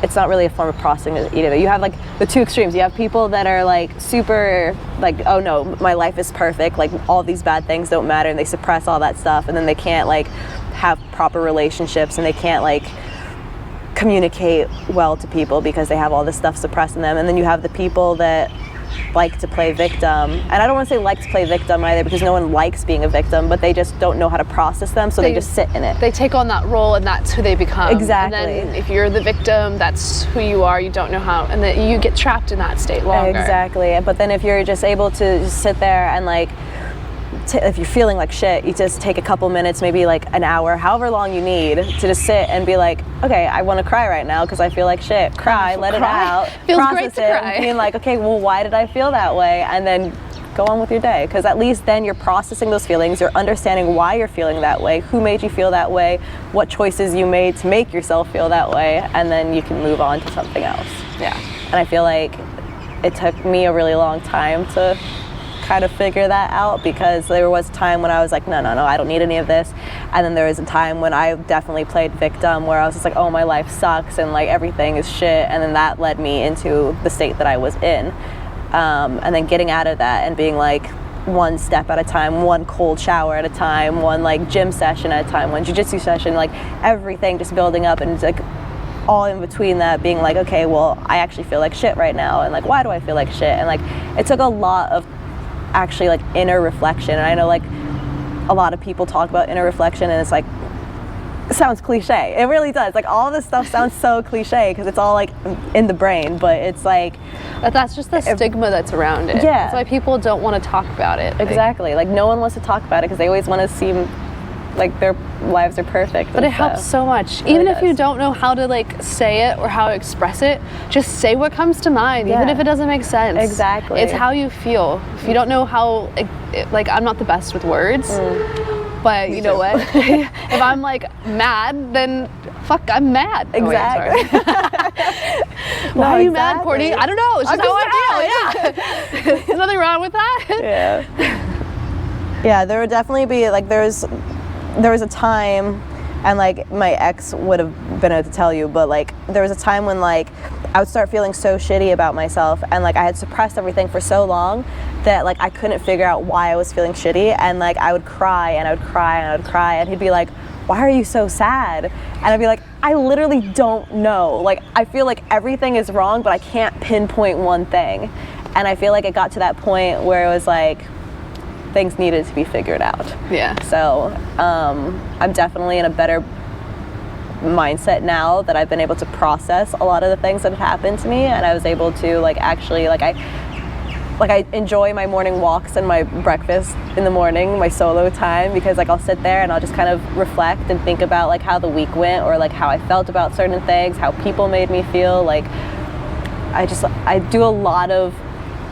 it's not really a form of processing it either. You have like the two extremes. You have people that are like super like, oh no, my life is perfect, like all these bad things don't matter, and they suppress all that stuff, and then they can't like have proper relationships, and they can't like communicate well to people because they have all this stuff suppressed in them. And then you have the people that like to play victim, and I don't want to say like to play victim either, because no one likes being a victim, but they just don't know how to process them, so they just sit in it. They take on that role, and that's who they become. Exactly. And then if you're the victim, that's who you are. You don't know how, and then you get trapped in that state longer. Exactly. But then if you're just able to just sit there and like, if you're feeling like shit, you just take a couple minutes, maybe like an hour, however long you need, to just sit and be like, okay, I want to cry right now because I feel like shit. Cry, let it out. Feels process great to it, cry. being like, okay, well, why did I feel that way? And then go on with your day, because at least then you're processing those feelings, you're understanding why you're feeling that way, who made you feel that way, what choices you made to make yourself feel that way, and then you can move on to something else. Yeah. And I feel like it took me a really long time to kind of figure that out, because there was a time when I was like, no, I don't need any of this. And then there was a time when I definitely played victim, where I was just like, oh, my life sucks and like everything is shit. And then that led me into the state that I was in. And then getting out of that and being like, one step at a time, one cold shower at a time, one like gym session at a time, one jiu-jitsu session, like everything just building up, and it's like all in between that being like, okay, well, I actually feel like shit right now, and like, why do I feel like shit? And like, it took a lot of actually like inner reflection. And I know like a lot of people talk about inner reflection, and it's like, it sounds cliche. It really does. Like all this stuff sounds so cliche because it's all like in the brain, but it's like, that's just the stigma that's around it. Yeah. That's why people don't want to talk about it. Exactly. Like no one wants to talk about it because they always want to seem like their lives are perfect. But it helps so much. Even if you don't know how to like say it or how to express it, just say what comes to mind, even if it doesn't make sense. Exactly. It's how you feel. If you don't know how, like I'm not the best with words, but you know what? If I'm like mad, then fuck, I'm mad. Exactly. Why are you mad, Courtney? I don't know. It's just how I feel. Yeah. There's nothing wrong with that. Yeah. Yeah, there would definitely be like, there was a time, and like my ex would have been able to tell you, but like there was a time when like I would start feeling so shitty about myself, and like I had suppressed everything for so long that like I couldn't figure out why I was feeling shitty, and like I would cry and I would cry and I would cry, and he'd be like, why are you so sad? And I'd be like, I literally don't know. Like I feel like everything is wrong, but I can't pinpoint one thing. And I feel like it got to that point where it was like things needed to be figured out. Yeah. So I'm definitely in a better mindset now that I've been able to process a lot of the things that had happened to me, and I was able to like actually like I enjoy my morning walks and my breakfast in the morning, my solo time, because like I'll sit there and I'll just kind of reflect and think about like how the week went, or like how I felt about certain things, how people made me feel. Like I do a lot of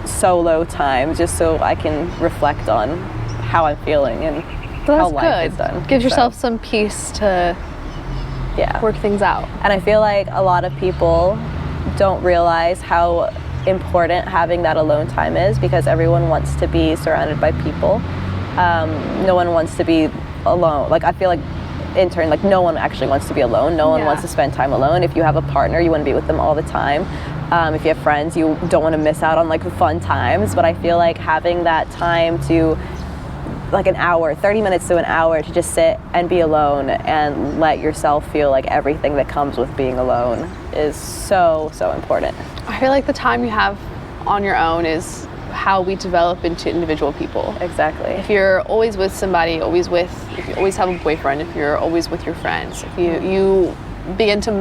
solo time just so I can reflect on how I'm feeling and how life is done. Gives yourself some peace to work things out. And I feel like a lot of people don't realize how important having that alone time is, because everyone wants to be surrounded by people. No one wants to be alone. Like I feel like in turn, like no one actually wants to be alone. No one wants to spend time alone. If you have a partner, you want to be with them all the time. If you have friends, you don't want to miss out on like the fun times. But I feel like having that time to like an hour, 30 minutes to an hour to just sit and be alone and let yourself feel like everything that comes with being alone is so, so important. I feel like the time you have on your own is how we develop into individual people. Exactly. If you're always with somebody, if you always have a boyfriend, if you're always with your friends, if you begin to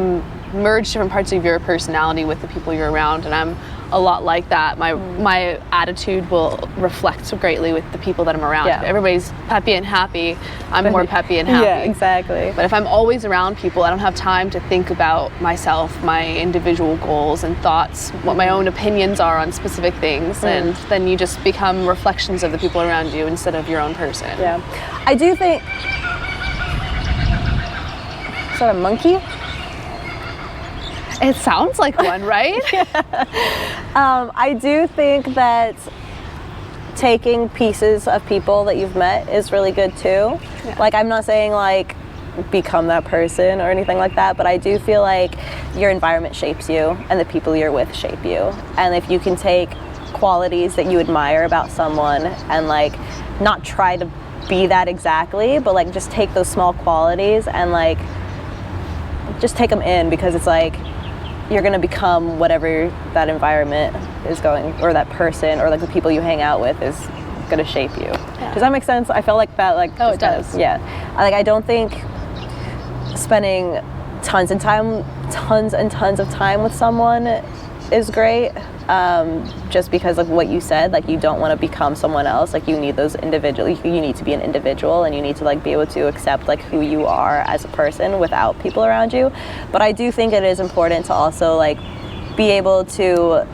merge different parts of your personality with the people you're around. And I'm a lot like that. My attitude will reflect greatly with the people that I'm around. Yeah. If everybody's peppy and happy, I'm more peppy and happy. Yeah, exactly. But if I'm always around people, I don't have time to think about myself, my individual goals and thoughts, what my own opinions are on specific things, and then you just become reflections of the people around you instead of your own person. Yeah. I do think... Is that a monkey? It sounds like one, right? I do think that taking pieces of people that you've met is really good too. Yeah. Like, I'm not saying like become that person or anything like that, but I do feel like your environment shapes you and the people you're with shape you. And if you can take qualities that you admire about someone and like not try to be that exactly, but like just take those small qualities and like just take them in, because it's like you're going to become whatever that environment is going, or that person, or like the people you hang out with is going to shape you. Yeah. Does that make sense? I felt like that, like, oh, it does. Yeah. I don't think spending tons and tons of time with someone is great. Just because of what you said, like you don't want to become someone else. Like you need those individual. You need to be an individual, and you need to like be able to accept like who you are as a person without people around you. But I do think it is important to also like be able to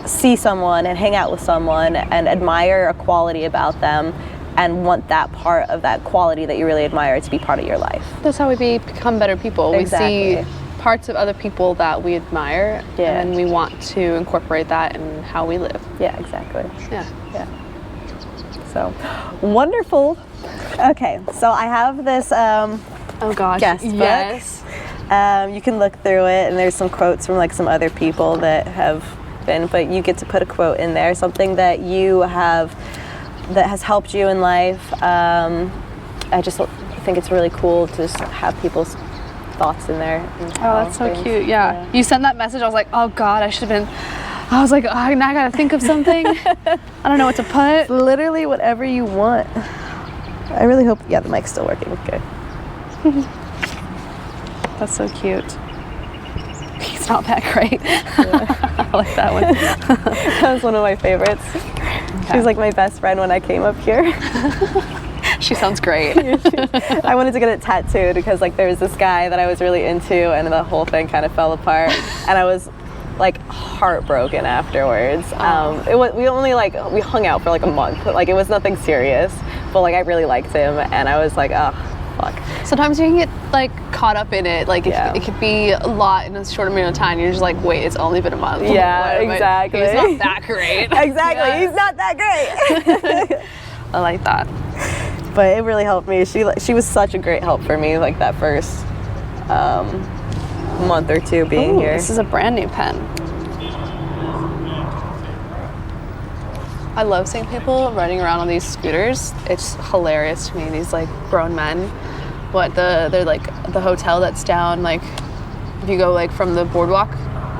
see someone and hang out with someone and admire a quality about them, and want that part of that quality that you really admire to be part of your life. That's how we become better people. Exactly. We see parts of other people that we admire, and we want to incorporate that in how we live. Yeah, exactly. Yeah. So wonderful. Okay, so I have this oh gosh, guest book. Yes. You can look through it, and there's some quotes from like some other people that have been, but you get to put a quote in there, something that you have that has helped you in life. I just think it's really cool to just have people's thoughts in there. Oh, that's so cute. Yeah. You sent that message, I was like, oh God, I should have been, I was like, oh, now I gotta think of something. I don't know what to put. Literally whatever you want. I really hope, yeah, the mic's still working. Okay. That's so cute. He's not that great. Yeah. I like that one. That was one of my favorites. Okay. She was like my best friend when I came up here. She sounds great. I wanted to get it tattooed because like there was this guy that I was really into, and the whole thing kind of fell apart, and I was like heartbroken afterwards. We hung out for like a month. Like it was nothing serious, but like I really liked him, and I was like, oh fuck. Sometimes you can get like caught up in it. Like it could be a lot in a short amount of time. You're just like, wait, it's only been a month. Yeah, exactly. He's not that great. Exactly. Yeah. He's not that great. I like that. But it really helped me. She was such a great help for me, like that first month or two being here. This is a brand new pen. I love seeing people riding around on these scooters. It's hilarious to me. These like grown men. They're like the hotel that's down, like if you go like from the boardwalk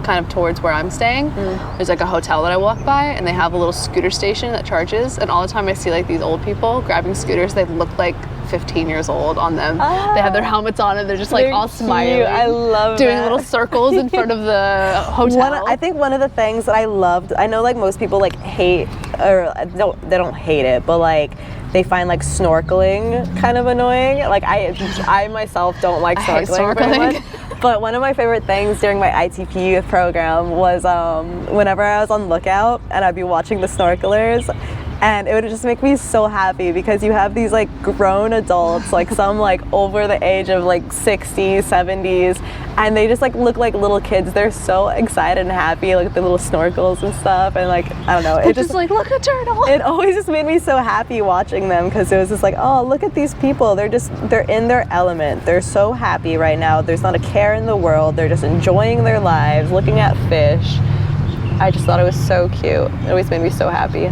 kind of towards where I'm staying, there's like a hotel that I walk by, and they have a little scooter station that charges, and all the time I see like these old people grabbing scooters. They look like 15 years old on them. They have their helmets on, and they're just like all smiling. I love doing that. little circles in front of the hotel. I think one of the things that I loved, I know like most people like hate, or they don't hate it, but like they find like snorkeling kind of annoying. Like I myself don't like snorkeling very much. But one of my favorite things during my ITP program was whenever I was on lookout and I'd be watching the snorkelers, and it would just make me so happy because you have these like grown adults, like some like over the age of like 60s, 70s, and they just like look like little kids. They're so excited and happy, like the little snorkels and stuff, and like I don't know, it just like, look a turtle. It always just made me so happy watching them, because it was just like, oh, look at these people. They're in their element. They're so happy right now. There's not a care in the world. They're just enjoying their lives, looking at fish. I just thought it was so cute. It always made me so happy.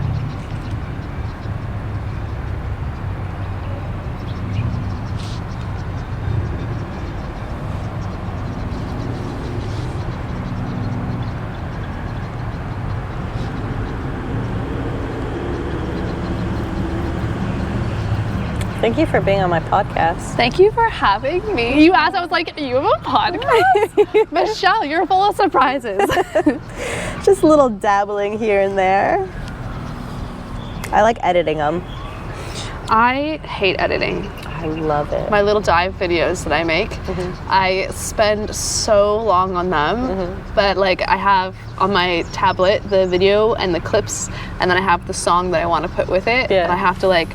I Thank you for being on my podcast. Thank you for having me. You asked, I was like, you have a podcast? Michelle, you're full of surprises. Just a little dabbling here and there. I like editing them. I hate editing. I love it. My little dive videos that I make, I spend so long on them, but like I have on my tablet the video and the clips, and then I have the song that I want to put with it, and I have to like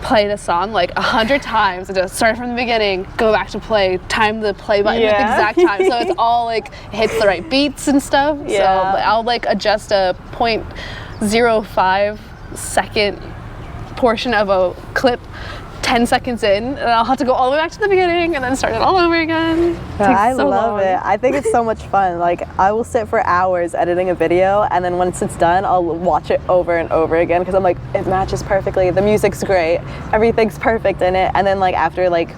play the song like 100 times and just start from the beginning, go back to play, time the play button at the exact time, so it's all like it hits the right beats and stuff. So I'll like adjust a 0.05 second portion of a clip 10 seconds in, and I'll have to go all the way back to the beginning and then start it all over again. I love it. I think it's so much fun. Like, I will sit for hours editing a video, and then once it's done, I'll watch it over and over again because I'm like, it matches perfectly, the music's great, everything's perfect in it. And then like after like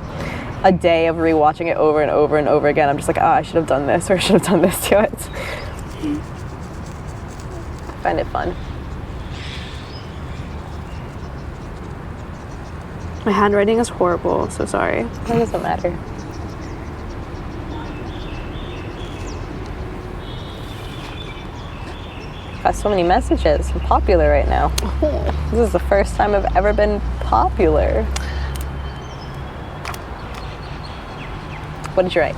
a day of rewatching it over and over and over again, I'm just like, oh, I should have done this, or I should have done this to it. I find it fun. My handwriting is horrible, so sorry. It doesn't matter. Got so many messages. I'm popular right now. This is the first time I've ever been popular. What did you write?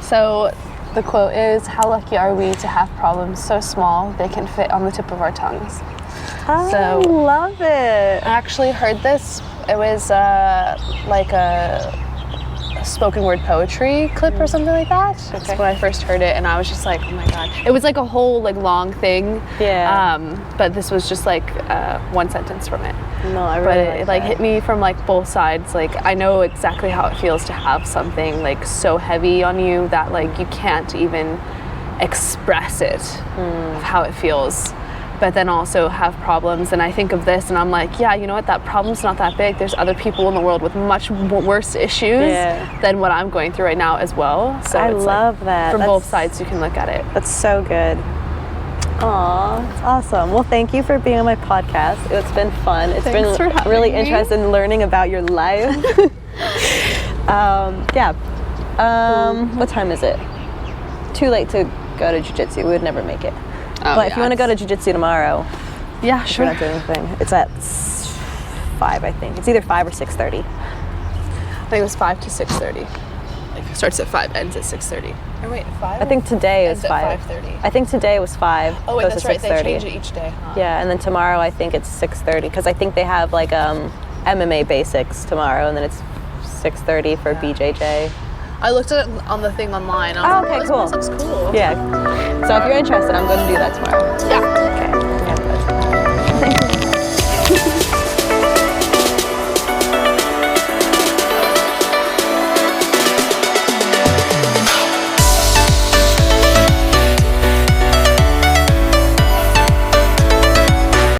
So the quote is, "How lucky are we to have problems so small they can fit on the tip of our tongues." I love it. I actually heard this. It was like a spoken word poetry clip or something like that. That's when I first heard it, and I was just like, oh my god. It was like a whole like long thing. Yeah. But this was just like one sentence from it. No, I really But it like hit me from like both sides. Like I know exactly how it feels to have something like so heavy on you that like you can't even express it of how it feels. But then also have problems, and I think of this and I'm like, yeah, you know what, that problem's not that big. There's other people in the world with much worse issues than what I'm going through right now as well. So I it's love like, that. From both sides you can look at it. That's so good. Aw, that's awesome. Well, thank you for being on my podcast. It's been fun. It's Thanks for been having really me. interesting in learning about your life. What time is it? Too late to go to Jiu-Jitsu. We would never make it. But if you want to go to Jiu-Jitsu tomorrow, yeah, sure. We're not doing anything. It's at 5, I think. It's either 5 or 6:30. I think it was 5 to 6:30. Like starts at 5, ends at 6:30. Or wait, 5? I think today is ends 5. At 5:30. I think today was 5. Oh wait, goes that's to right. 6:30. They change it each day. Huh? Yeah, and then tomorrow I think it's 6:30 because I think they have like MMA basics tomorrow, and then it's 6:30 for BJJ. I looked at it on the thing online. I was like, okay, cool. This looks cool. Yeah. So if you're interested, I'm going to do that tomorrow. Yeah.